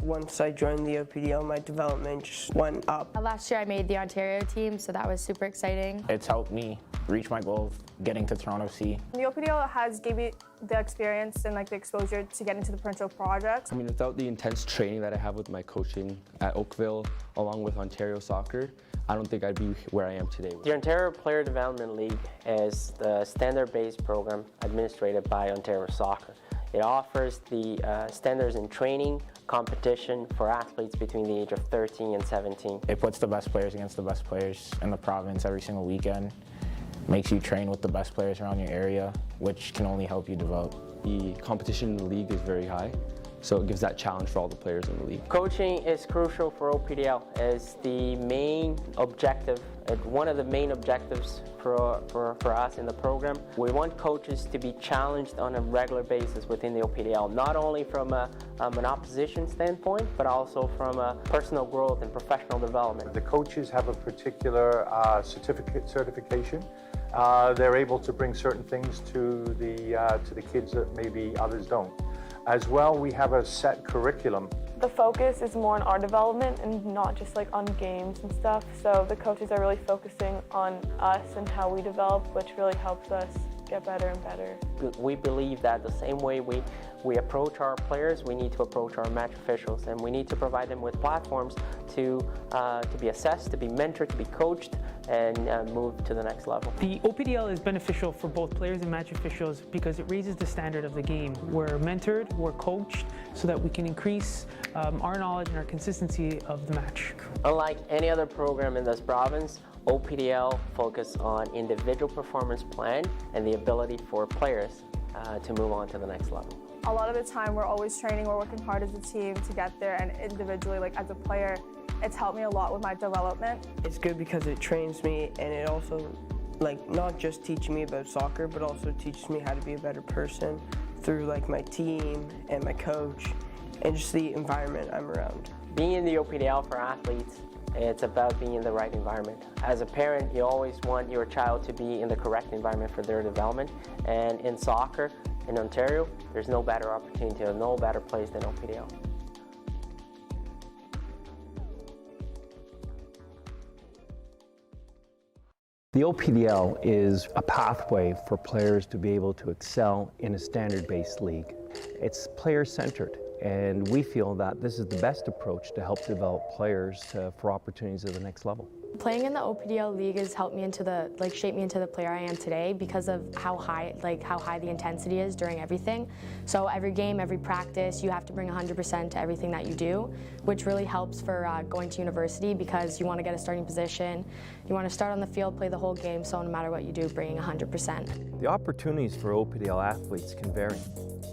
Once I joined the OPDL, my development just went up. Last year I made the Ontario team, so that was super exciting. It's helped me reach my goal of getting to Toronto FC. The OPDL has gave me the experience and the exposure to get into the provincial projects. I mean, without the intense training that I have with my coaching at Oakville, along with Ontario Soccer, I don't think I'd be where I am today. The Ontario Player Development League is the standard-based program administered by Ontario Soccer. It offers the standards in training, competition for athletes between the age of 13 and 17. It puts the best players against the best players in the province every single weekend. Makes you train with the best players around your area, which can only help you develop. The competition in the league is very high, so it gives that challenge for all the players in the league. Coaching is crucial for OPDL as the main objective, one of the main objectives for us in the program. We want coaches to be challenged on a regular basis within the OPDL, not only from an opposition standpoint, but also from a personal growth and professional development. The coaches have a particular certification. They're able to bring certain things to the kids that maybe others don't. As well, we have a set curriculum. The focus is more on our development and not just on games and stuff. So the coaches are really focusing on us and how we develop, which really helps us get better and better. We believe that the same way we approach our players, we need to approach our match officials, and we need to provide them with platforms to be assessed, to be mentored, to be coached, and move to the next level. The OPDL is beneficial for both players and match officials because it raises the standard of the game. We're mentored, we're coached, so that we can increase our knowledge and our consistency of the match. Unlike any other program in this province, OPDL focus on individual performance plan and the ability for players to move on to the next level. A lot of the time we're always training, we're working hard as a team to get there, and individually, as a player, it's helped me a lot with my development. It's good because it trains me, and it also, not just teaching me about soccer, but also teaches me how to be a better person through my team and my coach and just the environment I'm around. Being in the OPDL for athletes, it's about being in the right environment. As a parent, you always want your child to be in the correct environment for their development, and in soccer, in Ontario, there's no better opportunity or no better place than OPDL. The OPDL is a pathway for players to be able to excel in a standard-based league. It's player-centered, and we feel that this is the best approach to help develop players for opportunities at the next level. Playing in the OPDL league has helped me shape me into the player I am today because of how high the intensity is during everything. So every game, every practice, you have to bring 100% to everything that you do, which really helps for going to university because you want to get a starting position, you want to start on the field, play the whole game, so no matter what you do, bringing 100%. The opportunities for OPDL athletes can vary.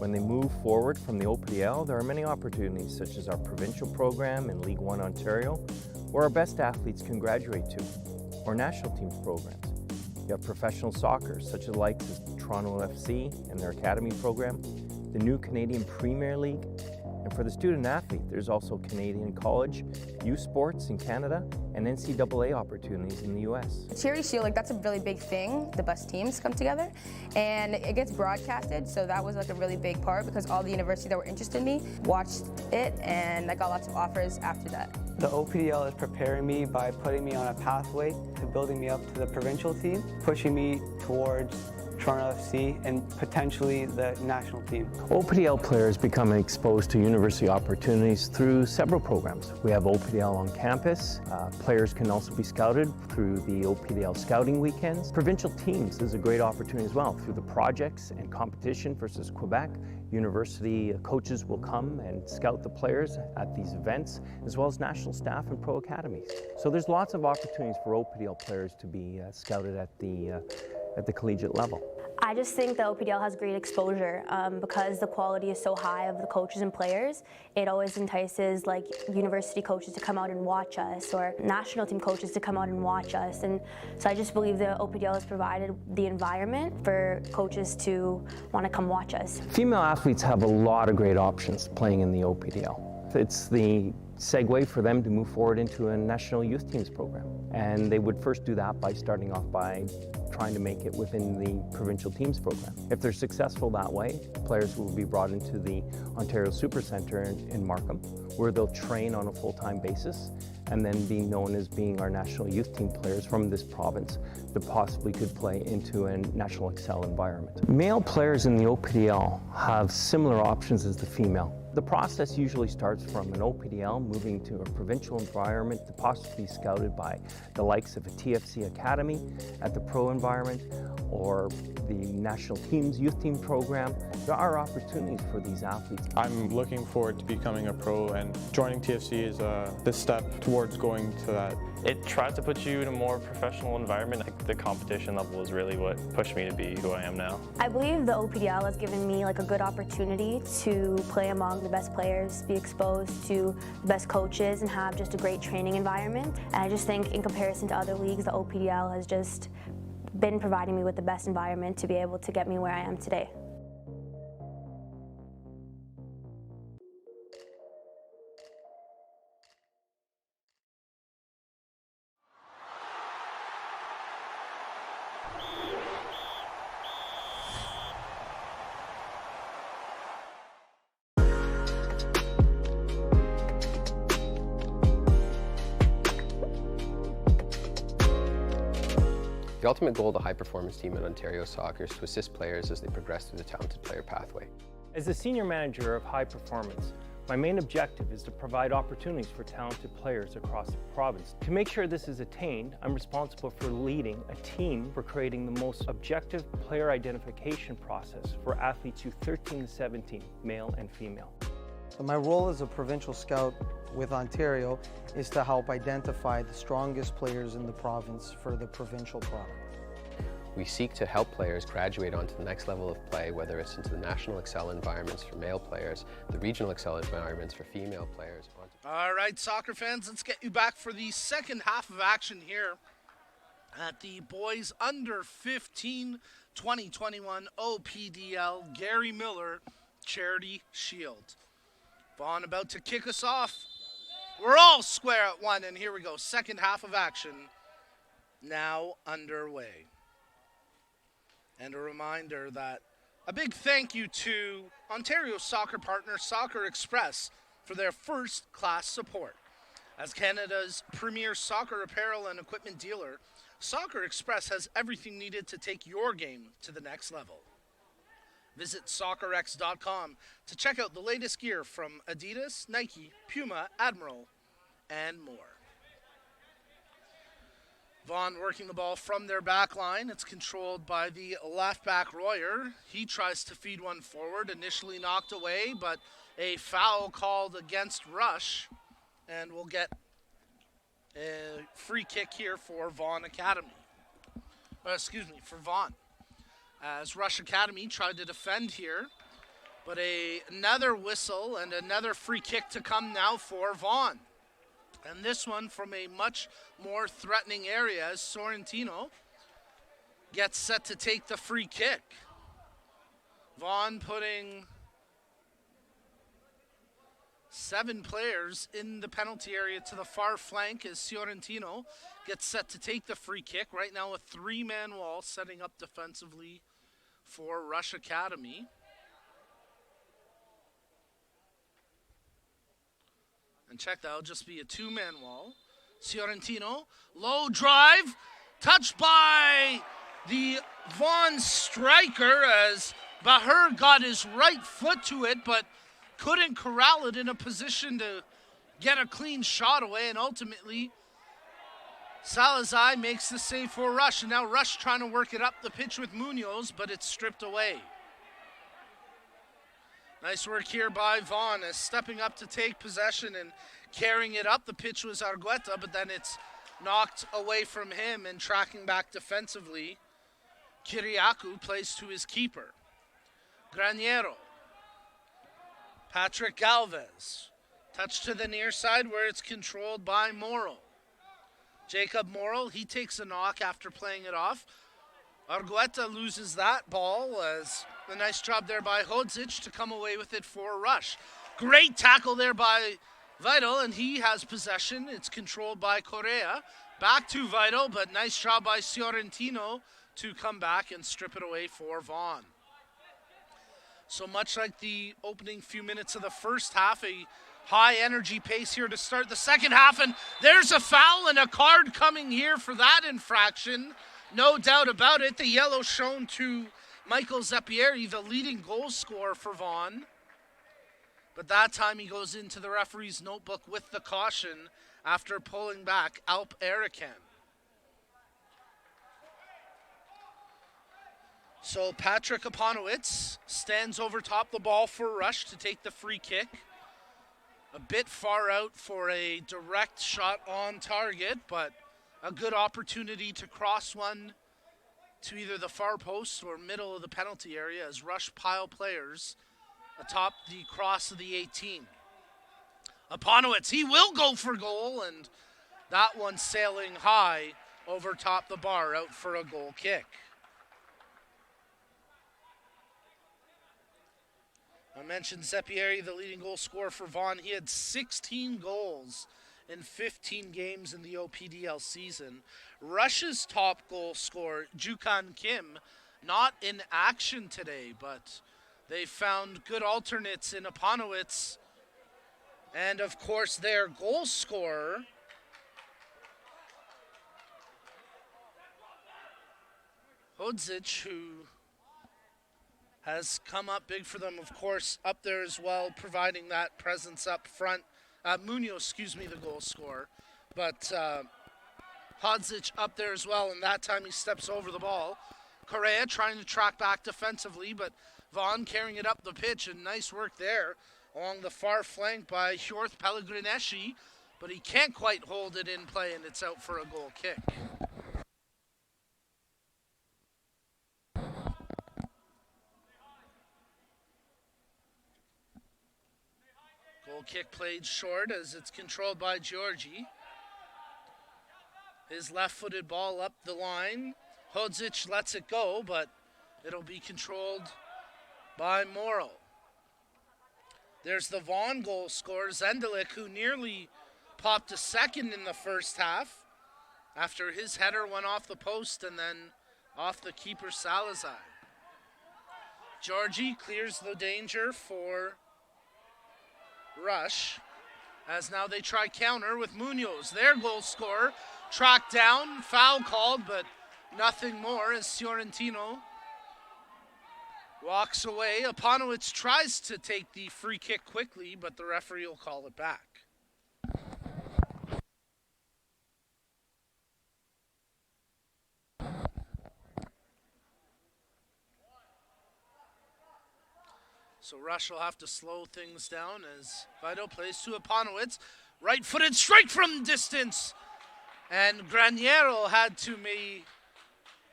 When they move forward from the OPDL, there are many opportunities such as our provincial program in League One Ontario, where our best athletes can graduate to, or national teams programs. You have professional soccer, such as the likes of Toronto FC and their academy program, the new Canadian Premier League, and for the student athlete, there's also Canadian college, youth sports in Canada, and NCAA opportunities in the US. Cherry Shield, that's a really big thing. The best teams come together, and it gets broadcasted, so that was a really big part because all the universities that were interested in me watched it, and I got lots of offers after that. The OPDL is preparing me by putting me on a pathway to building me up to the provincial team, pushing me towards Toronto FC and potentially the national team. OPDL players become exposed to university opportunities through several programs. We have OPDL on campus. Players can also be scouted through the OPDL scouting weekends. Provincial teams is a great opportunity as well through the projects and competition versus Quebec. University coaches will come and scout the players at these events, as well as national staff and pro academies. So there's lots of opportunities for OPDL players to be scouted at the collegiate level. I just think the OPDL has great exposure because the quality is so high of the coaches and players. It always entices university coaches to come out and watch us, or national team coaches to come out and watch us. And so I just believe the OPDL has provided the environment for coaches to want to come watch us. Female athletes have a lot of great options playing in the OPDL. It's the segue for them to move forward into a national youth teams program. And they would first do that by starting off by trying to make it within the provincial teams program. If they're successful that way, players will be brought into the Ontario Super Centre in Markham, where they'll train on a full-time basis and then be known as being our national youth team players from this province that possibly could play into a national Excel environment. Male players in the OPDL have similar options as the female. The process usually starts from an OPDL moving to a provincial environment to possibly be scouted by the likes of a TFC Academy at the pro environment or the national teams youth team program. There are opportunities for these athletes. I'm looking forward to becoming a pro, and joining TFC is the step towards going to that. It tries to put you in a more professional environment. The competition level is really what pushed me to be who I am now. I believe the OPDL has given me like a good opportunity to play among the best players, be exposed to the best coaches, and have just a great training environment. And I just think in comparison to other leagues, the OPDL has just been providing me with the best environment to be able to get me where I am today. The ultimate goal of the high-performance team in Ontario Soccer is to assist players as they progress through the talented player pathway. As the senior manager of high performance, my main objective is to provide opportunities for talented players across the province. To make sure this is attained, I'm responsible for leading a team for creating the most objective player identification process for athletes U13 to 17, male and female. So my role as a provincial scout with Ontario is to help identify the strongest players in the province for the provincial product. We seek to help players graduate onto the next level of play, whether it's into the national Excel environments for male players, the regional Excel environments for female players. All right, soccer fans, let's get you back for the second half of action here at the Boys Under 15 2021 OPDL Gary Miller Charity Shield. Vaughn about to kick us off. We're all square at one, and here we go. Second half of action now underway. And a reminder that a big thank you to Ontario soccer partner Soccer Express for their first-class support. As Canada's premier soccer apparel and equipment dealer, Soccer Express has everything needed to take your game to the next level. Visit soccerx.com to check out the latest gear from Adidas, Nike, Puma, Admiral, and more. Vaughn working the ball from their back line. It's controlled by the left back Royer. He tries to feed one forward, initially knocked away, but a foul called against Rush, and we'll get a free kick here for Vaughan Academy. For Vaughan. As Rush Academy tried to defend here, but another whistle and another free kick to come now for Vaughan. And this one from a much more threatening area as Sorrentino gets set to take the free kick. Vaughan putting 7 players in the penalty area to the far flank as Sorrentino gets set to take the free kick. Right now a 3-man wall setting up defensively for Rush Academy. And check, that'll just be a 2-man wall. Sorrentino, low drive, touched by the Vaughan striker as Bahur got his right foot to it, but couldn't corral it in a position to get a clean shot away, and ultimately Salazar makes the save for Rush, and now Rush trying to work it up the pitch with Munoz, but it's stripped away. Nice work here by Vaughan as stepping up to take possession and carrying it up the pitch was Argueta, but then it's knocked away from him, and tracking back defensively, Kiriakou plays to his keeper. Graniero. Patrick Galvez. Touch to the near side where it's controlled by Morrill. Jacob Morrill, he takes a knock after playing it off. Argueta loses that ball as a nice job there by Hodzic to come away with it for Rush. Great tackle there by Vital, and he has possession. It's controlled by Correa. Back to Vital, but nice job by Fiorentino to come back and strip it away for Vaughn. So much like the opening few minutes of the first half, a high energy pace here to start the second half, and there's a foul and a card coming here for that infraction. No doubt about it. The yellow shown to Michael Zeppieri, the leading goal scorer for Vaughan. But that time he goes into the referee's notebook with the caution after pulling back Alp Erican. So Patrick Aponowitz stands over top the ball for Rush to take the free kick. A bit far out for a direct shot on target, but a good opportunity to cross one to either the far post or middle of the penalty area as Rush pile players atop the cross of the 18. Aponowitz, he will go for goal, and that one sailing high over top the bar, out for a goal kick. I mentioned Zeppieri, the leading goal scorer for Vaughan. He had 16 goals in 15 games in the OPDL season. Rush's top goal scorer, Jukan Kim, not in action today, but they found good alternates in Aponowitz. And, of course, their goal scorer, Hodzic, who has come up big for them, of course, up there as well, providing that presence up front. Munoz, the goal scorer. But Hodzic up there as well, and that time he steps over the ball. Correa trying to track back defensively, but Vaughn carrying it up the pitch, and nice work there along the far flank by Hjorth Pellegrineschi, but he can't quite hold it in play, and it's out for a goal kick. Goal kick played short as it's controlled by Georgi. His left-footed ball up the line. Hodzic lets it go, but it'll be controlled by Morrill. There's the Vaughn goal scorer, Zendelik, who nearly popped a second in the first half after his header went off the post and then off the keeper Salazar. Georgi clears the danger for Rush, as now they try counter with Munoz. Their goal scorer tracked down, foul called, but nothing more as Fiorentino walks away. Aponowitz tries to take the free kick quickly, but the referee will call it back. So Rush will have to slow things down as Vital plays to Aponowitz. Right-footed strike from distance. And Graniero had to be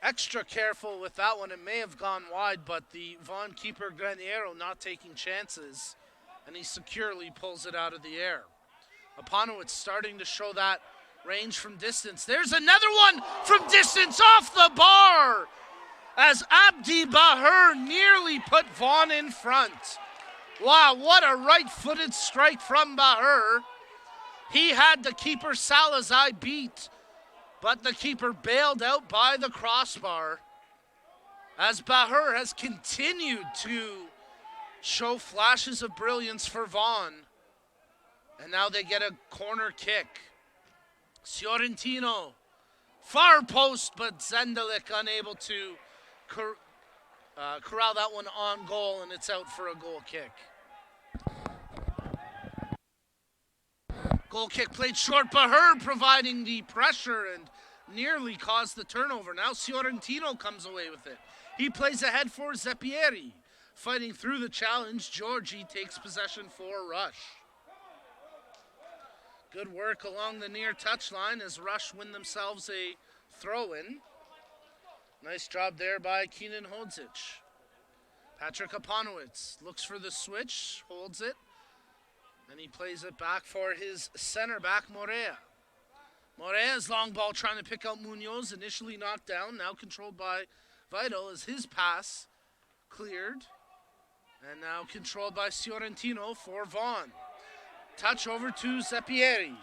extra careful with that one. It may have gone wide, but the Vaughan keeper Graniero not taking chances, and he securely pulls it out of the air. Aponowitz starting to show that range from distance. There's another one from distance off the bar as Abdi Bahir nearly put Vaughan in front. Wow, what a right-footed strike from Bahir. He had the keeper Salazar beat, but the keeper bailed out by the crossbar as Bahir has continued to show flashes of brilliance for Vaughan. And now they get a corner kick. Fiorentino, far post, but Zendelik unable to corral that one on goal, and it's out for a goal kick. Goal kick played short. Bahir providing the pressure and nearly caused the turnover. Now Fiorentino comes away with it. He plays ahead for Zeppieri. Fighting through the challenge, Georgi takes possession for Rush. Good work along the near touchline as Rush win themselves a throw-in. Nice job there by Keenan Hodzic. Patrick Aponowitz looks for the switch, holds it, and he plays it back for his center back, Morea. Morea's long ball trying to pick out Munoz, initially knocked down, now controlled by Vital as his pass cleared, and now controlled by Fiorentino for Vaughan. Touch over to Zeppieri.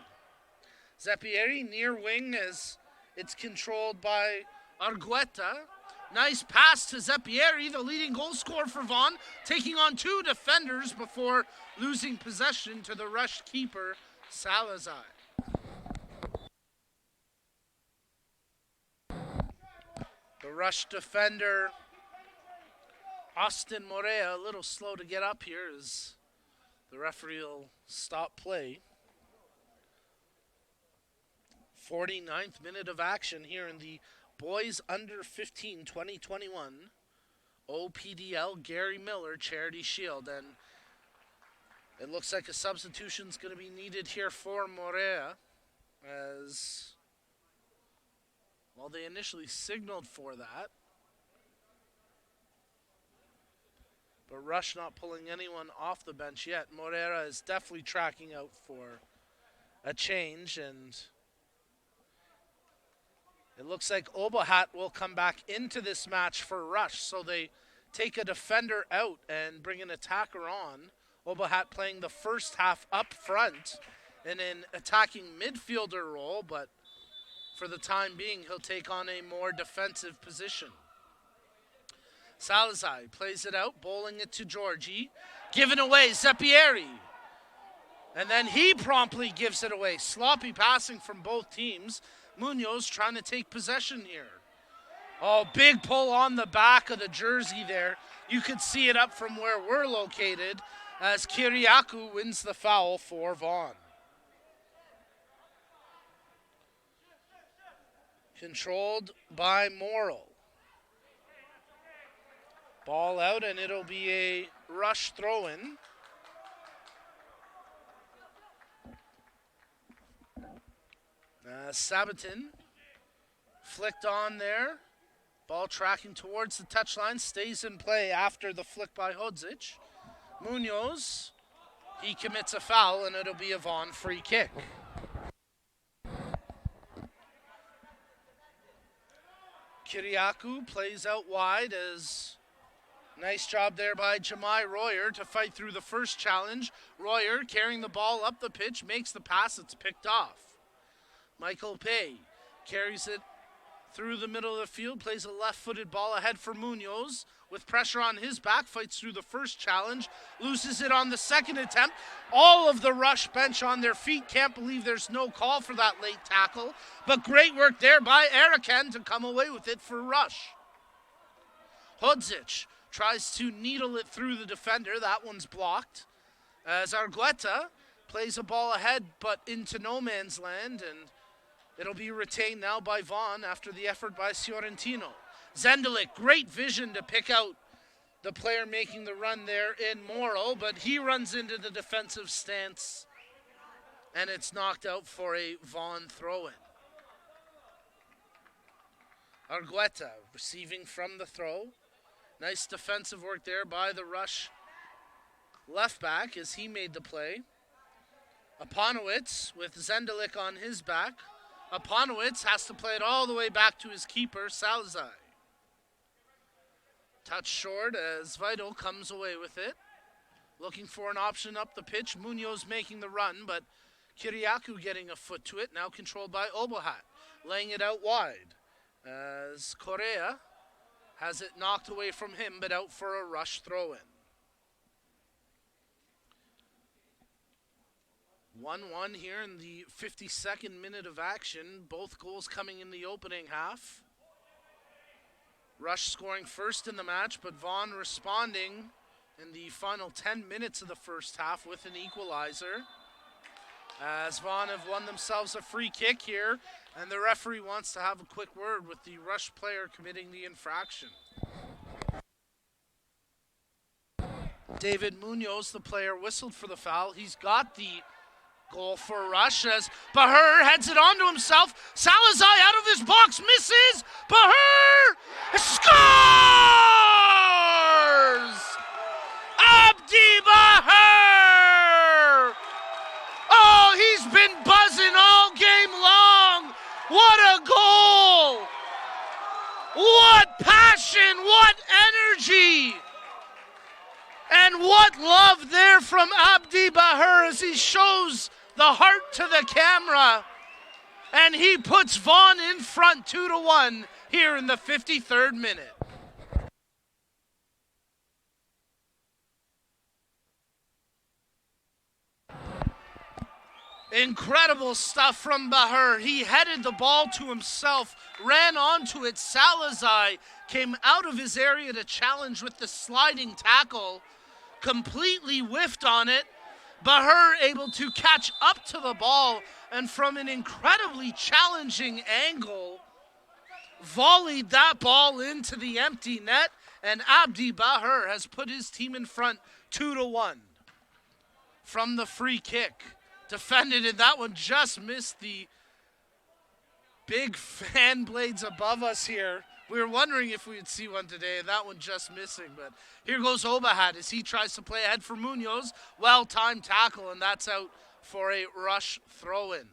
Zeppieri near wing as it's controlled by Argueta. Nice pass to Zeppieri, the leading goal scorer for Vaughan, taking on two defenders before losing possession to the Rush keeper, Salazar. The Rush defender, Austin Morea, a little slow to get up here as the referee will stop play. 49th minute of action here in the Boys Under 15 2021 OPDL Gary Miller Charity Shield. And it looks like a substitution's going to be needed here for Morea, as, well, they initially signaled for that. But Rush not pulling anyone off the bench yet. Moreira is definitely tracking out for a change, and it looks like Obahat will come back into this match for Rush. So they take a defender out and bring an attacker on. Obahat playing the first half up front in an attacking midfielder role, but for the time being, he'll take on a more defensive position. Salazar plays it out, bowling it to Georgie. Given away, Zeppieri. And then he promptly gives it away. Sloppy passing from both teams. Munoz trying to take possession here. Oh, big pull on the back of the jersey there. You could see it up from where we're located as Kiriakou wins the foul for Vaughan. Controlled by Morrill. Ball out, and it'll be a Rush throw-in. Sabatin flicked on there. Ball tracking towards the touchline, stays in play after the flick by Hodzic. Munoz, he commits a foul, and it'll be a Vaughan free kick. Kiriakou plays out wide as nice job there by Jemai Royer to fight through the first challenge. Royer carrying the ball up the pitch, makes the pass, it's picked off. Michael Pay carries it through the middle of the field, plays a left-footed ball ahead for Munoz. With pressure on his back, fights through the first challenge, loses it on the second attempt. All of the Rush bench on their feet, can't believe there's no call for that late tackle. But great work there by Arakan to come away with it for Rush. Hodzic tries to needle it through the defender. That one's blocked. As Argueta plays a ball ahead, but into no man's land, and it'll be retained now by Vaughan after the effort by Fiorentino. Zendelik, great vision to pick out the player making the run there in Morrill, but he runs into the defensive stance, and it's knocked out for a Vaughan throw-in. Argueta receiving from the throw. Nice defensive work there by the Rush left back as he made the play. Aponowitz with Zendelik on his back. Aponowitz has to play it all the way back to his keeper, Salazar. Touch short as Vital comes away with it. Looking for an option up the pitch. Munoz making the run, but Kiriakou getting a foot to it. Now controlled by Obohat. Laying it out wide as Correa has it knocked away from him, but out for a Rush throw-in. 1-1 here in the 52nd minute of action. Both goals coming in the opening half. Rush scoring first in the match, but Vaughan responding in the final 10 minutes of the first half with an equalizer. As Vaughan have won themselves a free kick here, and the referee wants to have a quick word with the Rush player committing the infraction. David Munoz, the player, whistled for the foul. He's got the goal for Rush as Bahur heads it onto himself. Salazar out of his box, misses. Bahur scores! Abdi Bahur! Oh, he's been buzzing all game long. What a goal! What passion, what energy! And what love there from Abdi Bahir as he shows the heart to the camera. And he puts Vaughan in front 2-1 here in the 53rd minute. Incredible stuff from Bahir. He headed the ball to himself, ran onto it. Salazar came out of his area to challenge with the sliding tackle, completely whiffed on it. Bahir able to catch up to the ball and from an incredibly challenging angle, volleyed that ball into the empty net, and Abdi Bahir has put his team in front 2-1 from the free kick. Defended, and that one just missed the big fan blades above us here. We were wondering if we would see one today, and that one just missing. But here goes Obahad as he tries to play ahead for Munoz. Well-timed tackle, and that's out for a Rush throw-in.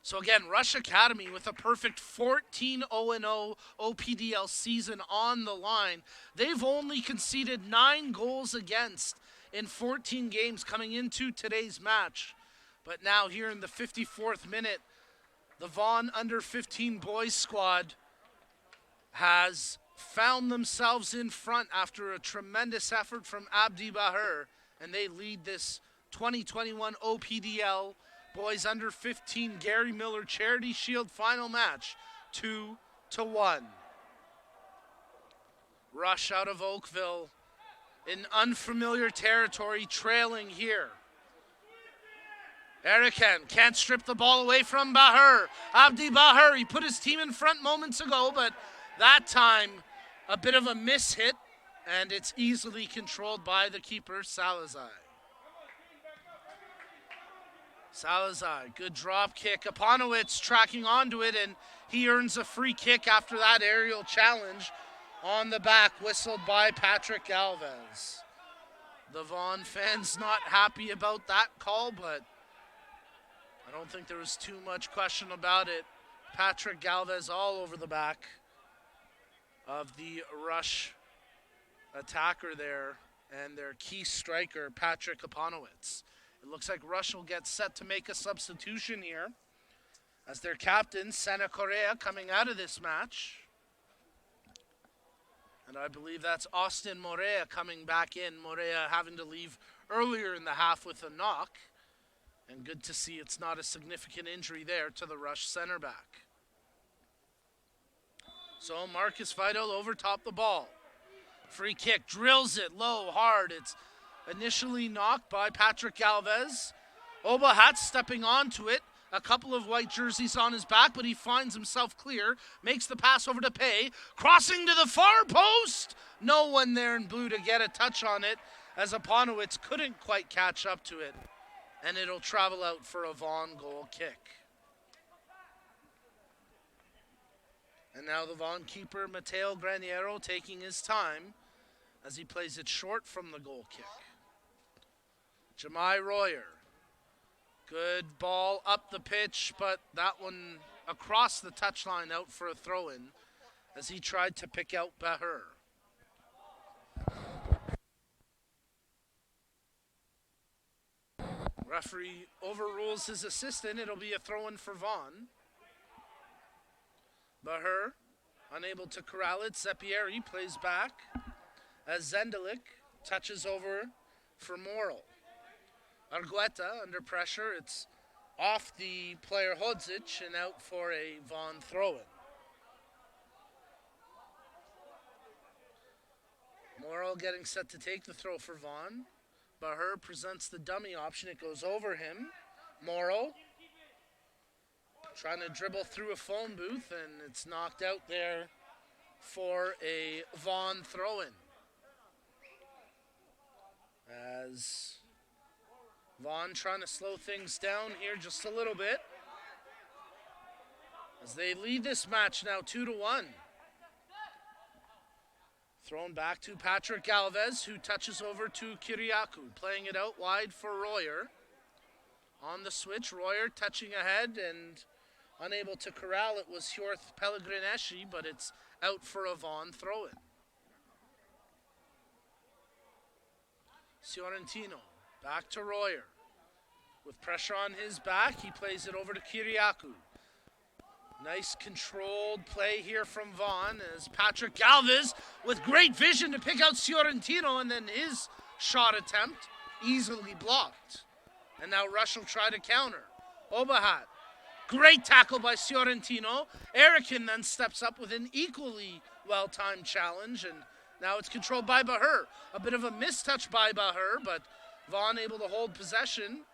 So again, Rush Academy with a perfect 14-0-0 OPDL season on the line. They've only conceded 9 goals against in 14 games coming into today's match. But now here in the 54th minute, the Vaughan under-15 boys squad has found themselves in front after a tremendous effort from Abdi Bahir, and they lead this 2021 OPDL boys under-15 Gary Miller Charity Shield final match 2-1. Rush out of Oakville in unfamiliar territory, trailing here. Erican can't strip the ball away from Bahir. Abdi Bahir, he put his team in front moments ago, but that time a bit of a miss hit, and it's easily controlled by the keeper, Salazar. Salazar, good drop kick. Aponowitz tracking onto it, and he earns a free kick after that aerial challenge on the back, whistled by Patrick Galvez. The Vaughan fans not happy about that call, but I don't think there was too much question about it. Patrick Galvez all over the back of the Rush attacker there, and their key striker, Patrick Aponowitz. It looks like Rush will get set to make a substitution here as their captain, Santa Correa, coming out of this match. And I believe that's Austin Morea coming back in. Morea having to leave earlier in the half with a knock. And good to see it's not a significant injury there to the Rush center back. So Marcus Vidal overtopped the ball. Free kick, drills it low, hard. It's initially knocked by Patrick Galvez. Obahat stepping onto it. A couple of white jerseys on his back, but he finds himself clear. Makes the pass over to Pay. Crossing to the far post. No one there in blue to get a touch on it, as Aponowitz couldn't quite catch up to it. And it'll travel out for a Vaughan goal kick. And now the Vaughan keeper, Mateo Graniero, taking his time as he plays it short from the goal kick. Jemai Royer. Good ball up the pitch, but that one across the touchline out for a throw-in as he tried to pick out Bahir. Referee overrules his assistant. It'll be a throw-in for Vaughan. Bahir, unable to corral it. Zepieri plays back as Zendelik touches over for Morrill. Argueta under pressure. It's off the player Hodzic and out for a Vaughan throw-in. Morrill getting set to take the throw for Vaughan. Bahir presents the dummy option. It goes over him. Morrill trying to dribble through a phone booth, and it's knocked out there for a Vaughan throw-in. As Vaughan trying to slow things down here just a little bit as they lead this match now 2-1. Thrown back to Patrick Galvez, who touches over to Kiriakou, playing it out wide for Royer. On the switch, Royer touching ahead and unable to corral it was Hjorth Pellegrineschi, but it's out for a Vaughan throw-in. Fiorentino, back to Royer. With pressure on his back, he plays it over to Kiriakou. Nice controlled play here from Vaughn as Patrick Galvez with great vision to pick out Fiorentino, and then his shot attempt easily blocked. And now Rush will try to counter. Obahat, great tackle by Fiorentino. Erikin then steps up with an equally well-timed challenge, and now it's controlled by Bahur. A bit of a mistouch by Bahur, but Vaughn able to hold possession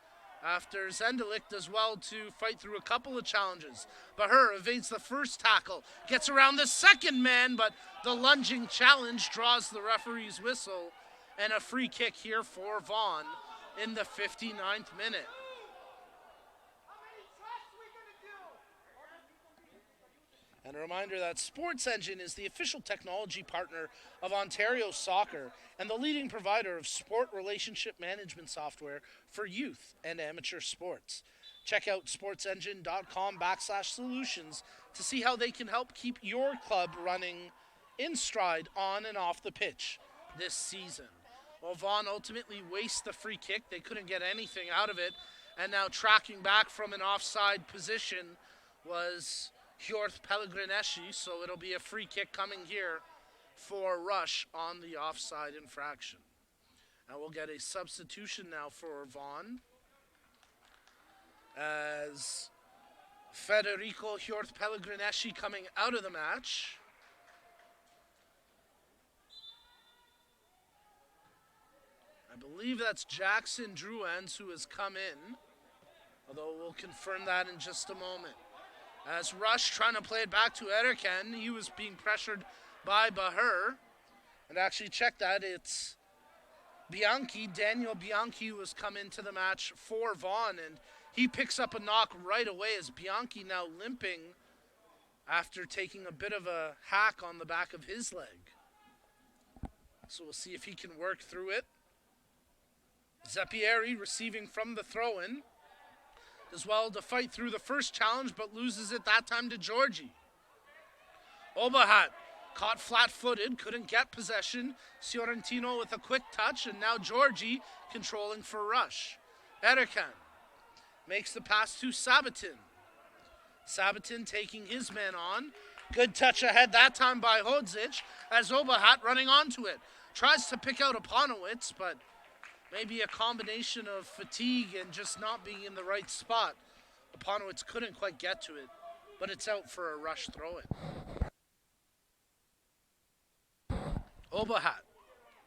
after Zendelik does well to fight through a couple of challenges. Bahur evades the first tackle, gets around the second man, but the lunging challenge draws the referee's whistle, and a free kick here for Vaughn in the 59th minute. And a reminder that Sports Engine is the official technology partner of Ontario Soccer and the leading provider of sport relationship management software for youth and amateur sports. Check out sportsengine.com/solutions to see how they can help keep your club running in stride on and off the pitch this season. Well, Vaughn ultimately wastes the free kick. They couldn't get anything out of it. And now tracking back from an offside position was Hjorth Pellegrineschi, so it'll be a free kick coming here for Rush on the offside infraction. And we'll get a substitution now for Vaughn as Federico Hjorth Pellegrineschi coming out of the match. I believe that's Jackson Druens who has come in, although we'll confirm that in just a moment. As Rush trying to play it back to Eriken, he was being pressured by Bahur. And actually check that, it's Bianchi, Daniel Bianchi, who has come into the match for Vaughn, and he picks up a knock right away as Bianchi now limping after taking a bit of a hack on the back of his leg. So we'll see if he can work through it. Zeppieri receiving from the throw-in. As well to fight through the first challenge, but loses it that time to Georgie. Obahat caught flat-footed, couldn't get possession. Fiorentino with a quick touch, and now Georgie controlling for Rush. Erikan makes the pass to Sabatin. Sabatin taking his man on. Good touch ahead that time by Hodzic as Obahat running onto it. Tries to pick out Aponowitz, but maybe a combination of fatigue and just not being in the right spot. Aponowitz couldn't quite get to it, but it's out for a Rush throw-in. Obahat,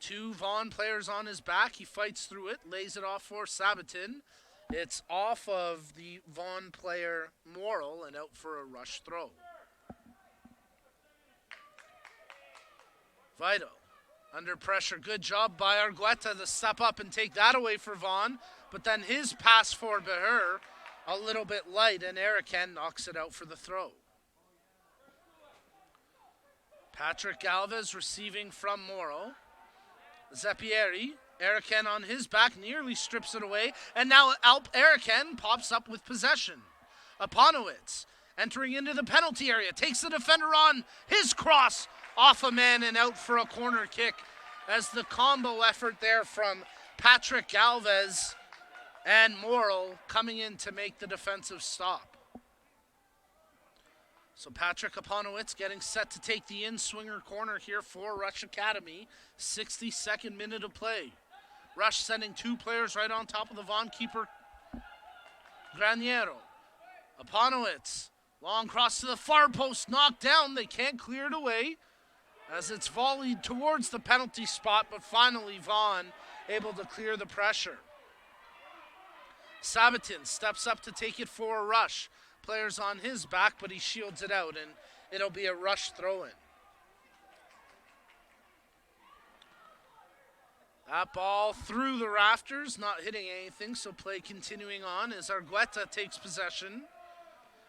two Vaughn players on his back. He fights through it, lays it off for Sabatin. It's off of the Vaughn player Morrill and out for a Rush throw. Vito. Under pressure, good job by Argueta to step up and take that away for Vaughn. But then his pass for Bahur, a little bit light, and Eriken knocks it out for the throw. Patrick Galvez receiving from Morrow. Zeppieri, Eriken on his back, nearly strips it away. And now Alp Eriken pops up with possession. Aponowitz entering into the penalty area, takes the defender on his cross. Off a man and out for a corner kick as the combo effort there from Patrick Galvez and Morrill coming in to make the defensive stop. So Patrick Aponowitz getting set to take the in-swinger corner here for Rush Academy. 62nd minute of play. Rush sending two players right on top of the Vaughn keeper, Graniero. Aponowitz, long cross to the far post, knocked down. They can't clear it away as it's volleyed towards the penalty spot, but finally Vaughn able to clear the pressure. Sabatin steps up to take it for a Rush. Players on his back, but he shields it out, and it'll be a Rush throw-in. That ball through the rafters, not hitting anything, so play continuing on as Argueta takes possession.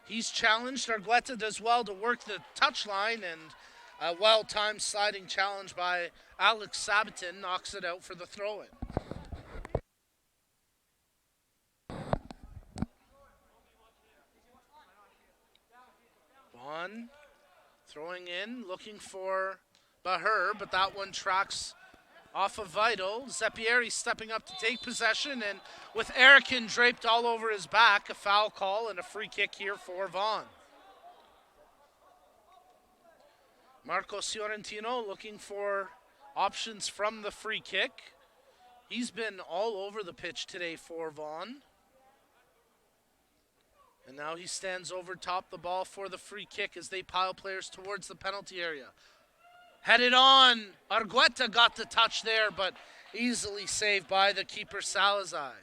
He's challenged. Argueta does well to work the touchline, and a well-timed sliding challenge by Alex Sabatin knocks it out for the throw-in. Vaughn throwing in, looking for Bahur, but that one tracks Off of Vital, Zeppieri stepping up to take possession, and with Erikin draped all over his back, a foul call and a free kick here for Vaughn. Marco Fiorentino looking for options from the free kick. He's been all over the pitch today for Vaughn. And now he stands over top the ball for the free kick as they pile players towards the penalty area. Headed on. Argueta got the touch there, but easily saved by the keeper Salazar.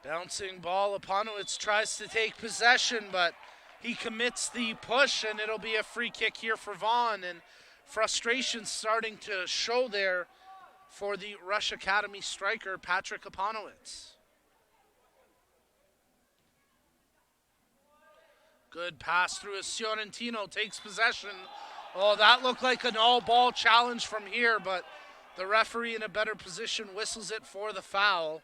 Bouncing ball, Aponowitz tries to take possession, but he commits the push, and it'll be a free kick here for Vaughn. And frustration starting to show there for the Rush Academy striker, Patrick Aponowitz. Good pass through as Fiorentino takes possession. Oh, that looked like an all-ball challenge from here, but the referee in a better position whistles it for the foul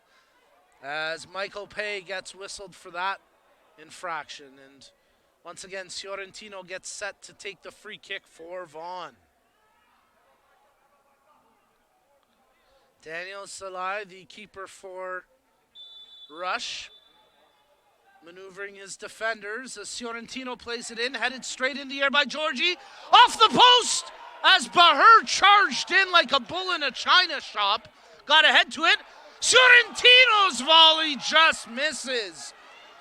as Michael Pay gets whistled for that infraction. And once again, Fiorentino gets set to take the free kick for Vaughn. Daniel Salai, the keeper for Rush, maneuvering his defenders as Fiorentino plays it in, headed straight in the air by Georgie. Off the post as Bahur charged in like a bull in a china shop. Got ahead to it. Fiorentino's volley just misses.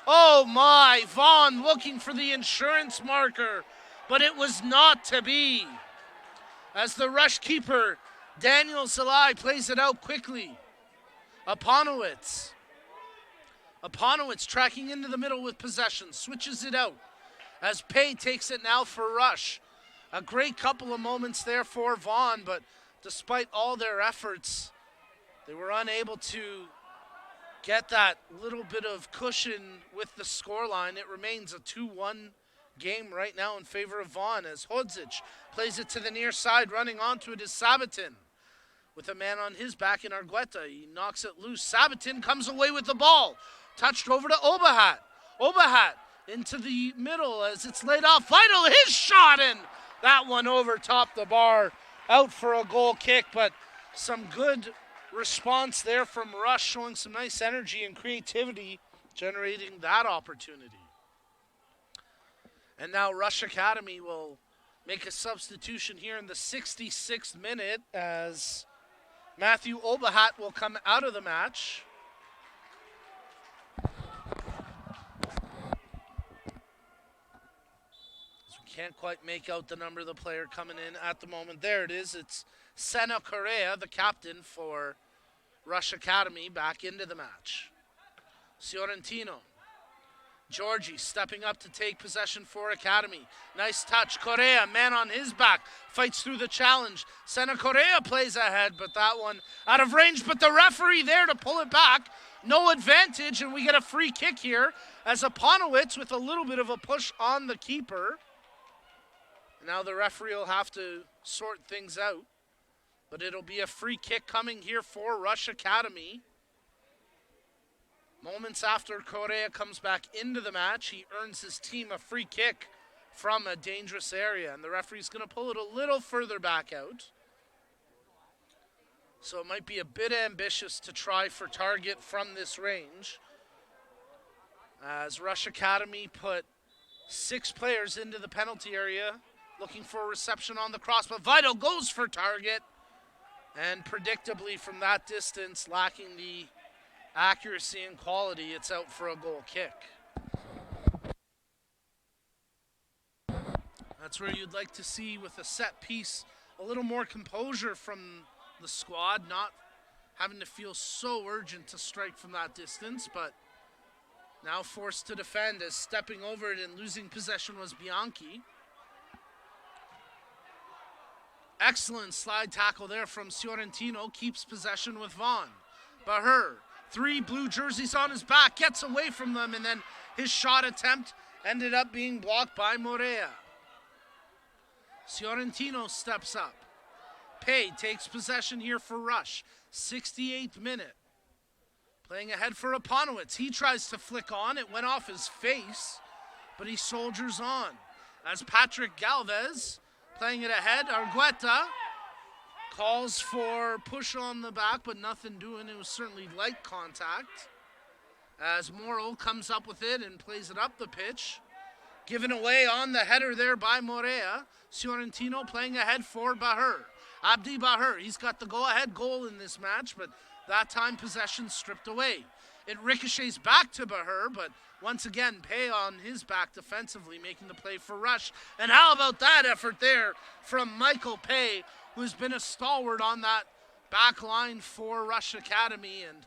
Oh my, Vaughn looking for the insurance marker, but it was not to be. As the Rush keeper, Daniel Salai, plays it out quickly. Aponowitz tracking into the middle with possession, switches it out as Pay takes it now for Rush. A great couple of moments there for Vaughn, but despite all their efforts, they were unable to get that little bit of cushion with the scoreline. It remains a 2-1 game right now in favor of Vaughn as Hodzic plays it to the near side. Running onto it is Sabatin with a man on his back in Argueta. He knocks it loose. Sabatin comes away with the ball. Touched over to Obahat. Obahat into the middle as it's laid off. Vital, his shot, and that one over top the bar. Out for a goal kick, but some good response there from Rush, showing some nice energy and creativity, generating that opportunity. And now Rush Academy will make a substitution here in the 66th minute as Matthew Obahat will come out of the match. Can't quite make out the number of the player coming in at the moment. There it is. It's Senna Correa, the captain for Rush Academy, back into the match. Fiorentino. Georgie stepping up to take possession for Academy. Nice touch. Correa, man on his back, fights through the challenge. Senna Correa plays ahead, but that one out of range. But the referee there to pull it back. No advantage, and we get a free kick here as Aponowitz with a little bit of a push on the keeper. Now the referee will have to sort things out, but it'll be a free kick coming here for Rush Academy. Moments after Correa comes back into the match, he earns his team a free kick from a dangerous area, and the referee's going to pull it a little further back out. So it might be a bit ambitious to try for target from this range, as Rush Academy put 6 players into the penalty area, looking for a reception on the cross, but Vital goes for target. And predictably from that distance, lacking the accuracy and quality, it's out for a goal kick. That's where you'd like to see, with a set piece, a little more composure from the squad, not having to feel so urgent to strike from that distance, but now forced to defend as stepping over it and losing possession was Bianchi. Excellent slide tackle there from Fiorentino. Keeps possession with Vaughn. Bahur, 3 blue jerseys on his back, gets away from them, and then his shot attempt ended up being blocked by Morea. Fiorentino steps up. Pay takes possession here for Rush. 68th minute. Playing ahead for Aponowitz. He tries to flick on. It went off his face. but he soldiers on. As Patrick Galvez playing it ahead, Argueta calls for push on the back, but nothing doing. It was certainly light contact. As Morrill comes up with it and plays it up the pitch. Given away on the header there by Morea. Fiorentino playing ahead for Bahur. Abdi Bahur, he's got the go-ahead goal in this match, but that time possession stripped away. It ricochets back to Bahur, but once again, Pay on his back defensively, making the play for Rush. And how about that effort there from Michael Pay, who's been a stalwart on that back line for Rush Academy. And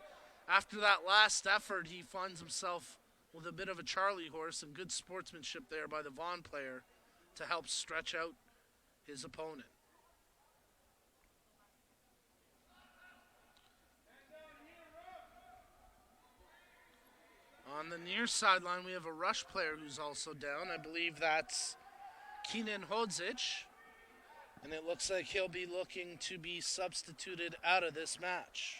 after that last effort, he finds himself with a bit of a Charlie horse and good sportsmanship there by the Vaughan player to help stretch out his opponent. On the near sideline, we have a Rush player who's also down. I believe that's Kenan Hodzic. And it looks like he'll be looking to be substituted out of this match.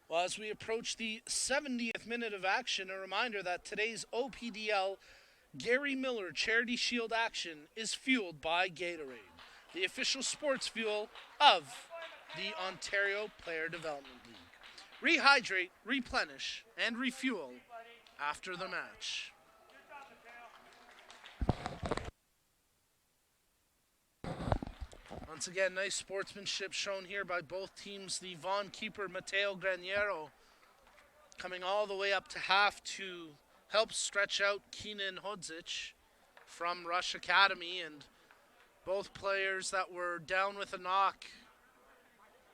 Well, as we approach the 70th minute of action, a reminder that today's OPDL Gary Miller Charity Shield action is fueled by Gatorade, the official sports fuel of the Ontario Player Development League. Rehydrate, replenish, and refuel after the match. Once again, nice sportsmanship shown here by both teams. The Vaughan keeper, Mateo Graniero, coming all the way up to half to help stretch out Kenan Hodzic from Rush Academy. And both players that were down with a knock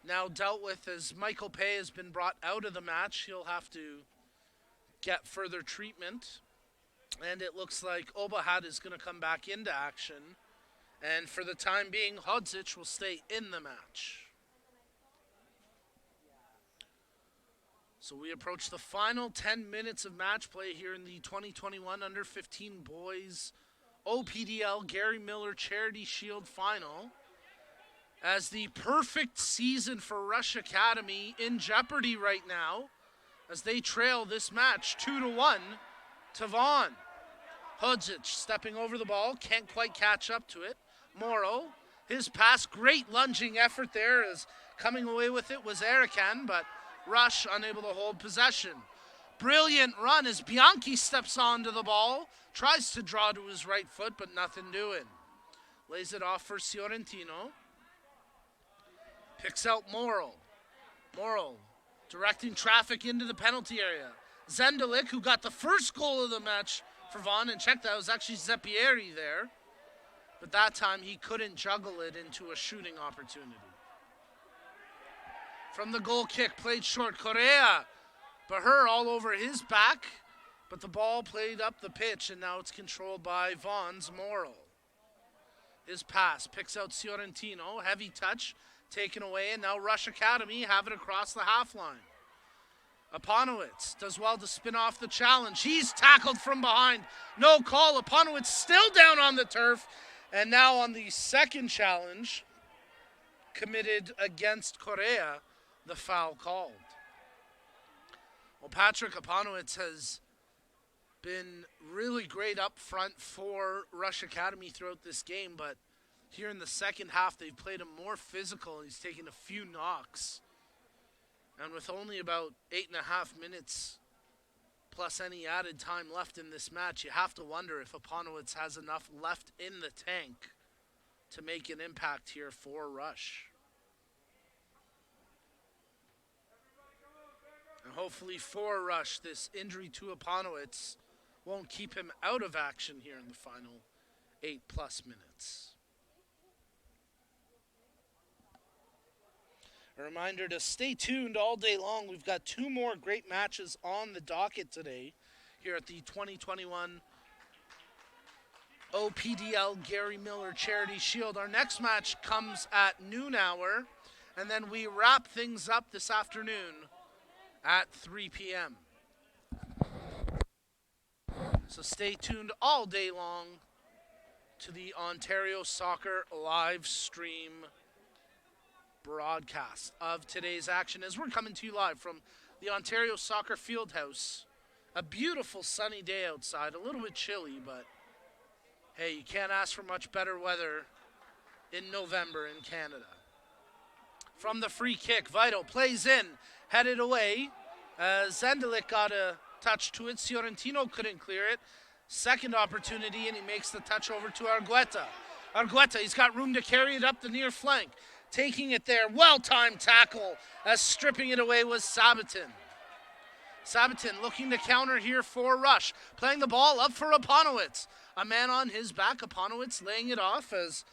now dealt with, as Michael Pay has been brought out of the match. He'll have to get further treatment. And it looks like Obahad is going to come back into action. And for the time being, Hodzic will stay in the match. So we approach the final 10 minutes of match play here in the 2021 Under-15 Boys OPDL Gary Miller Charity Shield Final. As the perfect season for Rush Academy in jeopardy right now, as they trail this match 2-1 to Vaughan. Hodzic stepping over the ball, can't quite catch up to it. Morrow, his pass, great lunging effort there, as coming away with it was Erican, but Rush unable to hold possession. Brilliant run as Bianchi steps onto the ball, tries to draw to his right foot, but nothing doing. Lays it off for Fiorentino. Picks out Morrow. Morrow directing traffic into the penalty area. Zendelik, who got the first goal of the match for Vaughan, and check that, it was actually Zeppieri there. But that time he couldn't juggle it into a shooting opportunity. From the goal kick, played short, Correa. Bahur all over his back, but the ball played up the pitch, and now it's controlled by Vaughan's Morrow. His pass picks out Fiorentino, heavy touch, taken away, and now Rush Academy have it across the half line. Aponowitz does well to spin off the challenge. He's tackled from behind. No call. Aponowitz still down on the turf. And now on the second challenge committed against Correa, the foul called. Well, Patrick Aponowitz has been really great up front for Rush Academy throughout this game, but here in the second half, they've played him more physical, and he's taken a few knocks. And with only about 8.5 minutes plus any added time left in this match, you have to wonder if Aponowitz has enough left in the tank to make an impact here for Rush. And hopefully for Rush, this injury to Aponowitz won't keep him out of action here in the final 8+ minutes. A reminder to stay tuned all day long. We've got 2 more great matches on the docket today here at the 2021 OPDL Gary Miller Charity Shield. Our next match comes at noon hour, and then we wrap things up this afternoon at 3 p.m. So stay tuned all day long to the Ontario Soccer live stream broadcast of today's action as we're coming to you live from the Ontario Soccer Fieldhouse. A beautiful sunny day outside, a little bit chilly, but hey, you can't ask for much better weather in November in Canada. From the free kick, Vital plays in, headed away. Zendelik got a touch to it. Fiorentino couldn't clear it. Second opportunity, and he makes the touch over to Argueta. Argueta, he's got room to carry it up the near flank. Taking it there, well-timed tackle as stripping it away was Sabatin. Sabatin looking to counter here for Rush. Playing the ball up for Aponowitz. A man on his back, Aponowitz laying it off as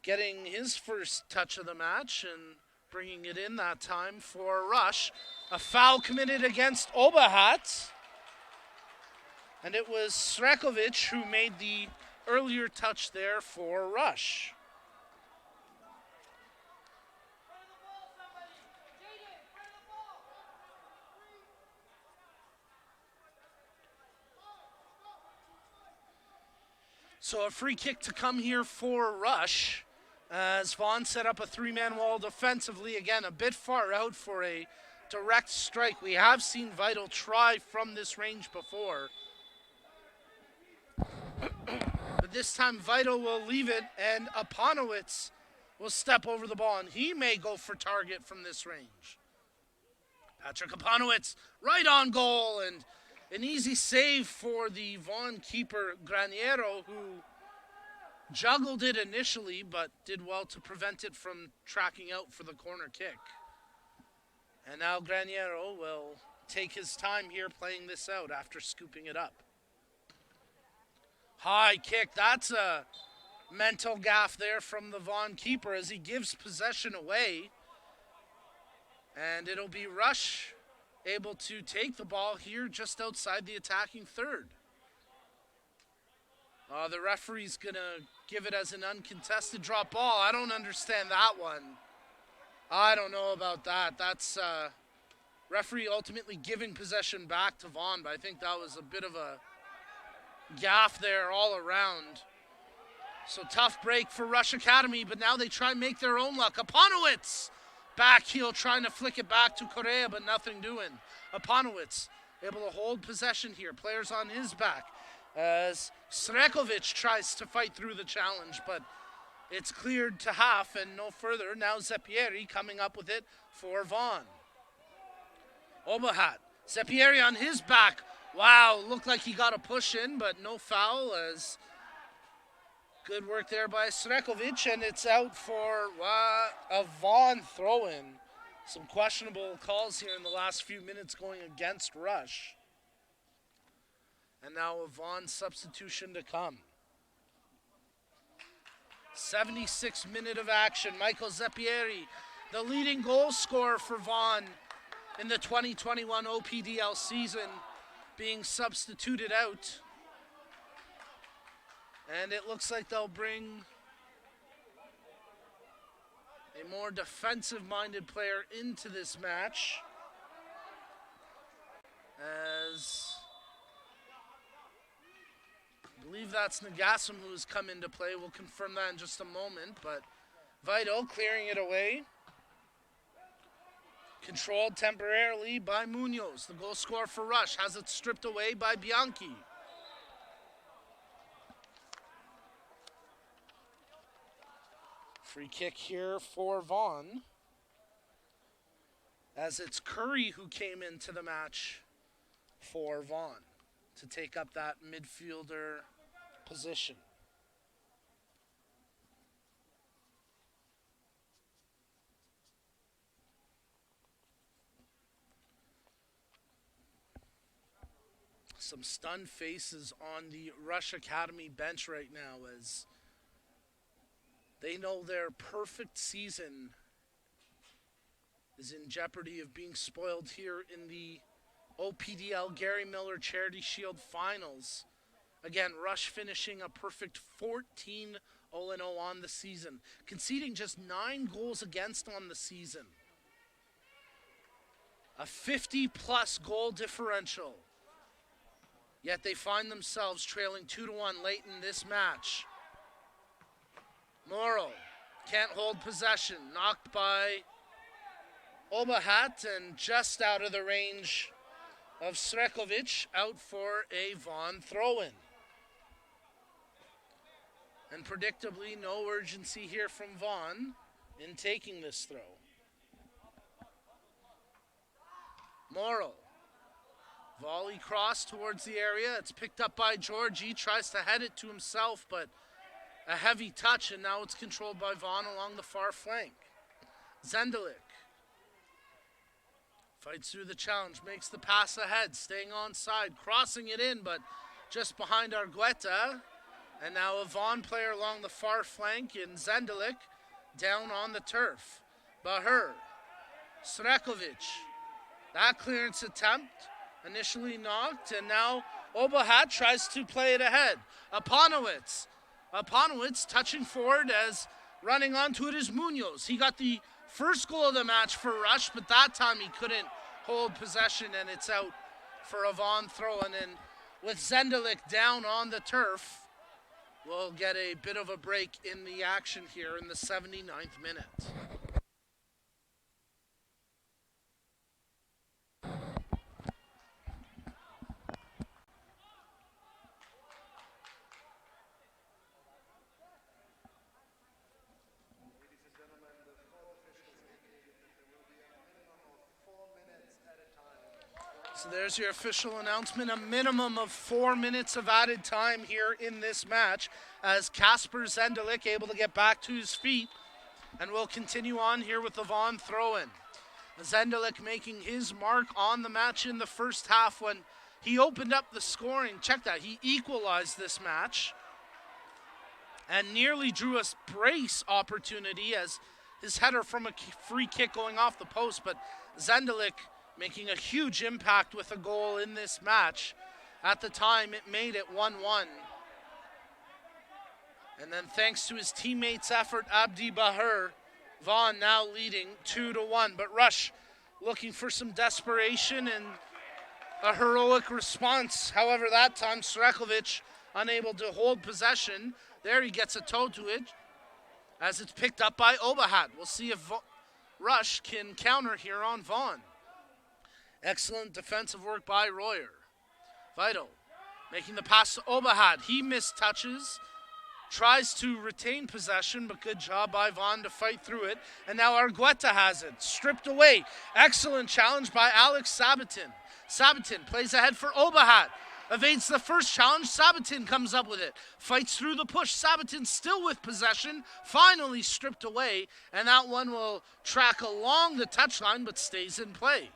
getting his first touch of the match and bringing it in that time for Rush. A foul committed against Obahat. And it was Srekovic who made the earlier touch there for Rush. So a free kick to come here for Rush as Vaughn set up a three-man wall defensively. Again, a bit far out for a direct strike. We have seen Vital try from this range before. But this time Vital will leave it and Aponowitz will step over the ball and he may go for target from this range. Patrick Aponowitz right on goal and an easy save for the Vaughan keeper Graniero, who juggled it initially but did well to prevent it from tracking out for the corner kick. And now Graniero will take his time here playing this out after scooping it up. High kick, that's a mental gaffe there from the Vaughan keeper as he gives possession away. And it'll be Rush able to take the ball here just outside the attacking third. The referee's going to give it as an uncontested drop ball. I don't understand that one. I don't know about that. That's referee ultimately giving possession back to Vaughan, but I think that was a bit of a gaffe there all around. So tough break for Rush Academy, but now they try and make their own luck. Aponowitz! Back heel trying to flick it back to Correa, but nothing doing. Aponowitz able to hold possession here. Players on his back as Srekovic tries to fight through the challenge, but it's cleared to half and no further. Now Zepieri coming up with it for Vaughan. Obahat. Zepieri on his back. Wow, looked like he got a push in, but no foul as good work there by Srekovic, and it's out for a Vaughan throw-in. Some questionable calls here in the last few minutes going against Rush. And now a Vaughan substitution to come. 76th minute of action. Michael Zepieri, the leading goal scorer for Vaughan in the 2021 OPDL season, being substituted out. And it looks like they'll bring a more defensive-minded player into this match. As I believe that's Nagasim who's come into play. We'll confirm that in just a moment. But Vital clearing it away. Controlled temporarily by Munoz. The goal scorer for Rush has it stripped away by Bianchi. Free kick here for Vaughan. As it's Curry who came into the match for Vaughan to take up that midfielder position. Some stunned faces on the Rush Academy bench right now as they know their perfect season is in jeopardy of being spoiled here in the OPDL Gary Miller Charity Shield Finals. Again, Rush finishing a perfect 14-0 on the season, conceding just 9 goals against on the season. A 50-plus goal differential. Yet they find themselves trailing 2-1 late in this match. Morrow Can't hold possession. Knocked by Obahat and just out of the range of Srekovic, out for a Vaughn throw-in. And predictably, no urgency here from Vaughn in taking this throw. Morrill. Volley cross towards the area. It's picked up by Georgie. Tries to head it to himself, but a heavy touch, and now it's controlled by Vaughn along the far flank. Zendelik fights through the challenge, makes the pass ahead, staying onside, crossing it in, but just behind Argueta. And now a Vaughn player along the far flank in Zendelik, down on the turf. Bahur, Srekovic. That clearance attempt, initially knocked, and now Obahat tries to play it ahead. Aponowitz touching forward as running onto it is Munoz. He got the first goal of the match for Rush, but that time he couldn't hold possession, and it's out for a Vaughn throw-in. And with Zendelik down on the turf, we'll get a bit of a break in the action here in the 79th minute. So there's your official announcement, a minimum of 4 minutes of added time here in this match as Kasper Zendelik able to get back to his feet, and we'll continue on here with the Vaughn throw-in. Zendelik making his mark on the match in the first half when he opened up the scoring. Check that, he equalized this match and nearly drew a brace opportunity as his header from a free kick going off the post, but Zendelik making a huge impact with a goal in this match. At the time, it made it 1-1. And then thanks to his teammates' effort, Abdi Bahur, Vaughn now leading 2-1. But Rush looking for some desperation and a heroic response. However, that time, Srekovic unable to hold possession. There he gets a toe to it as it's picked up by Obahat. We'll see if Rush can counter here on Vaughn. Excellent defensive work by Royer. Vital making the pass to Obahat. He mistouches, tries to retain possession, but good job by Vaughn to fight through it. And now Argueta has it, stripped away. Excellent challenge by Alex Sabatin. Sabatin plays ahead for Obahat. Evades the first challenge. Sabatin comes up with it. Fights through the push. Sabatin still with possession. Finally stripped away. And that one will track along the touchline, but stays in play.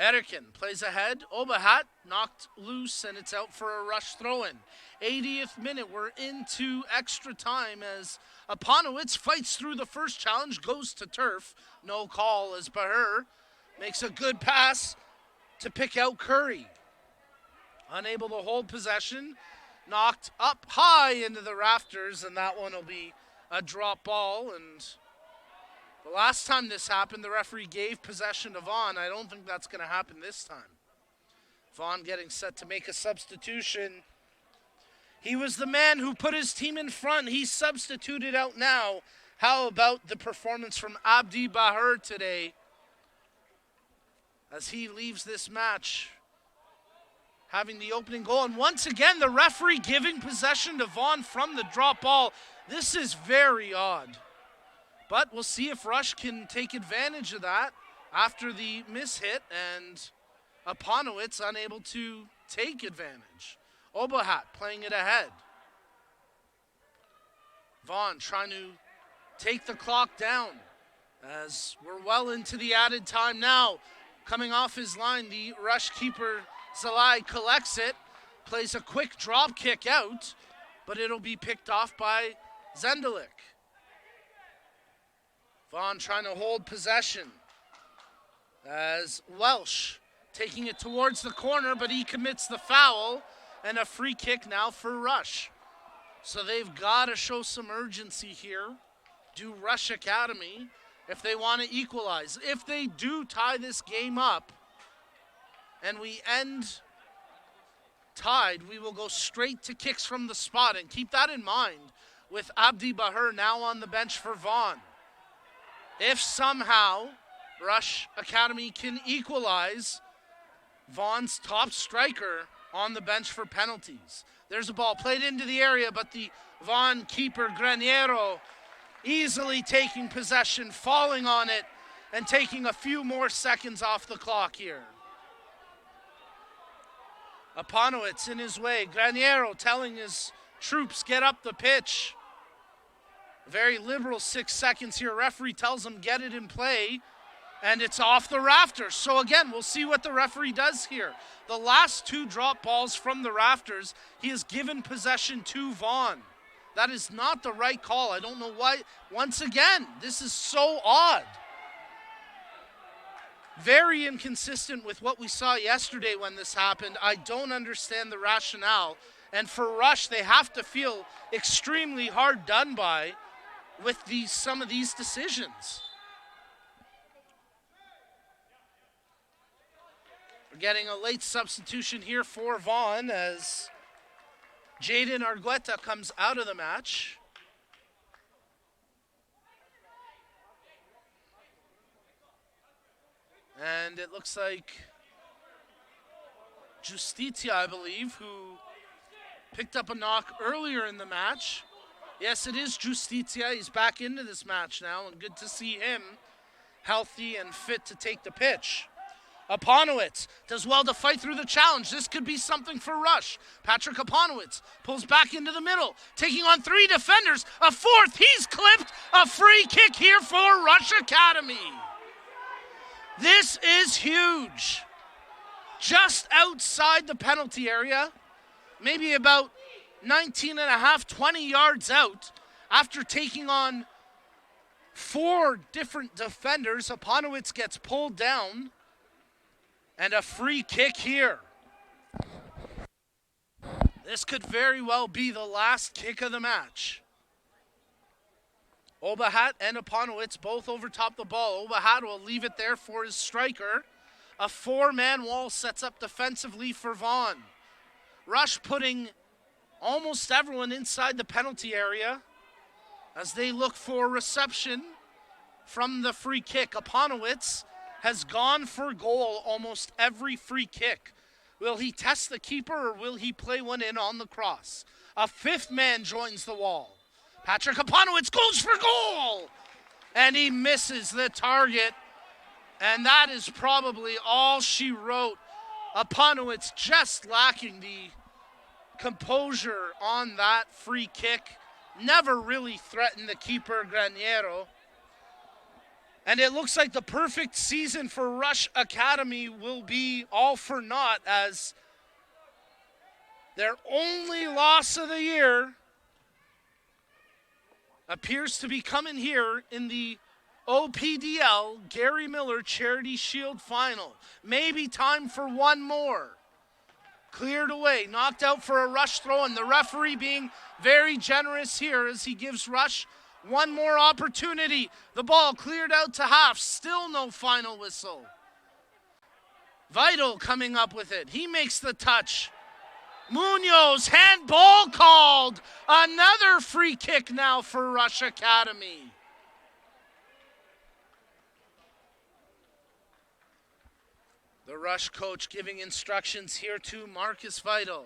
Erikin plays ahead. Obahat knocked loose, and it's out for a Rush throw-in. 80th minute, we're into extra time as Aponowitz fights through the first challenge, goes to turf. No call as Bahur makes a good pass to pick out Curry. Unable to hold possession. Knocked up high into the rafters, and that one will be a drop ball. And the last time this happened, the referee gave possession to Vaughn. I don't think that's going to happen this time. Vaughn getting set to make a substitution. He was the man who put his team in front. He's substituted out now. How about the performance from Abdi Bahur today as he leaves this match having the opening goal? And once again, the referee giving possession to Vaughn from the drop ball. This is very odd. But we'll see if Rush can take advantage of that after the mishit, and Aponowitz unable to take advantage. Obahat playing it ahead. Vaughn trying to take the clock down as we're well into the added time now. Coming off his line, the Rush keeper Zalai collects it, plays a quick drop kick out, but it'll be picked off by Zendelik. Vaughn trying to hold possession as Welsh taking it towards the corner, but he commits the foul, and a free kick now for Rush. So they've got to show some urgency here. Do Rush Academy if they want to equalize. If they do tie this game up and we end tied, we will go straight to kicks from the spot. And keep that in mind. with Abdi Bahir now on the bench for Vaughan. If somehow Rush Academy can equalize, Vaughan's top striker on the bench for penalties. There's a ball played into the area, but the Vaughan keeper, Graniero, easily taking possession, falling on it, and taking a few more seconds off the clock here. Aponowitz in his way. Graniero telling his troops, get up the pitch. A very liberal 6 seconds here. Referee tells him, get it in play. And it's off the rafters. So again, we'll see what the referee does here. The last 2 drop balls from the rafters, he has given possession to Vaughan. That is not the right call. I don't know why. Once again, this is so odd. Very inconsistent with what we saw yesterday when this happened. I don't understand the rationale. And for Rush, they have to feel extremely hard done by with some of these decisions. We're getting a late substitution here for Vaughan as Jaden Argueta comes out of the match. And it looks like Justicia, I believe, who picked up a knock earlier in the match. Yes, it is Justicia. He's back into this match now, and good to see him healthy and fit to take the pitch. Aponowitz does well to fight through the challenge. This could be something for Rush. Patrick Aponowitz pulls back into the middle, taking on 3 defenders. A 4th, he's clipped. A free kick here for Rush Academy. This is huge. Just outside the penalty area, maybe about 19 and a half, 20 yards out, after taking on 4 different defenders, Aponowitz gets pulled down, and a free kick here. This could very well be the last kick of the match. Obahat and Aponowitz both over top the ball. Obahat will leave it there for his striker. A 4-man wall sets up defensively for Vaughan. Rush putting almost everyone inside the penalty area as they look for reception from the free kick. Aponowitz has gone for goal almost every free kick. Will he test the keeper or will he play one in on the cross? A 5th man joins the wall. Patrick Aponowitz goes for goal! And he misses the target. And that is probably all she wrote. Aponowitz just lacking the composure on that free kick. Never really threatened the keeper, Graniero. And it looks like the perfect season for Rush Academy will be all for naught, as their only loss of the year appears to be coming here in the OPDL Gary Miller Charity Shield Final. Maybe time for one more. Cleared away, knocked out for a Rush throw, and the referee being very generous here as he gives Rush one more opportunity. The ball cleared out to half, still no final whistle. Vital coming up with it. He makes the touch. Munoz, handball called. Another free kick now for Rush Academy. The Rush coach giving instructions here to Marcus Vital.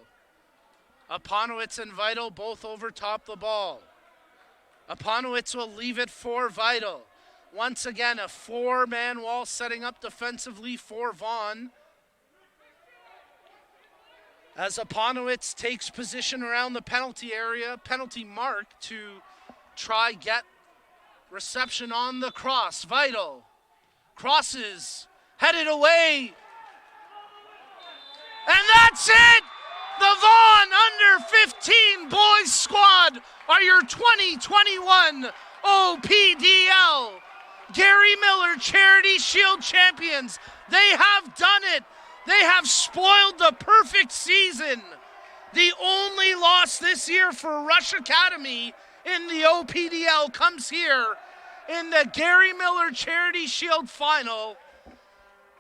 Aponowitz and Vital both over top the ball. Aponowitz will leave it for Vital. Once again, a 4-man wall setting up defensively for Vaughan. As Aponowitz takes position around the penalty area, penalty mark, to try get reception on the cross. Vital crosses, headed away. And that's it! The Vaughan Under 15 Boys Squad are your 2021 OPDL Gary Miller Charity Shield champions. They have done it. They have spoiled the perfect season. The only loss this year for Rush Academy in the OPDL comes here in the Gary Miller Charity Shield Final.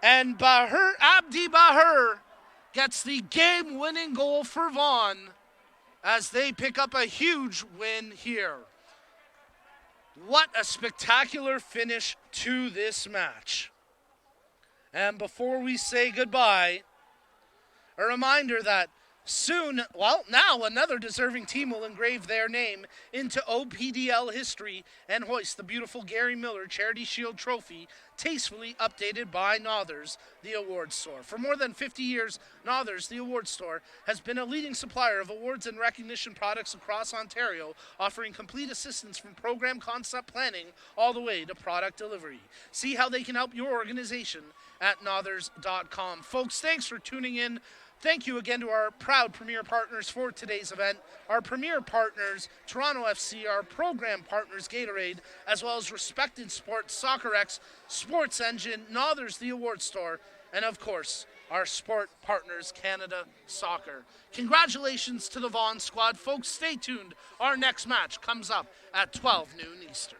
And Abdi Bahir gets the game-winning goal for Vaughan as they pick up a huge win here. What a spectacular finish to this match. And before we say goodbye, a reminder that soon, now another deserving team will engrave their name into OPDL history and hoist the beautiful Gary Miller Charity Shield Trophy, tastefully updated by Nothers, the awards store. For more than 50 years, Nothers, the awards store, has been a leading supplier of awards and recognition products across Ontario, offering complete assistance from program concept planning all the way to product delivery. See how they can help your organization at nothers.com. Folks, thanks for tuning in. Thank you again to our proud premier partners for today's event. Our premier partners, Toronto FC, our program partners, Gatorade, as well as respected sports, Soccer X, Sports Engine, Nothers, the award store, and of course, our sport partners, Canada Soccer. Congratulations to the Vaughan squad. Folks, stay tuned. Our next match comes up at 12 noon Eastern.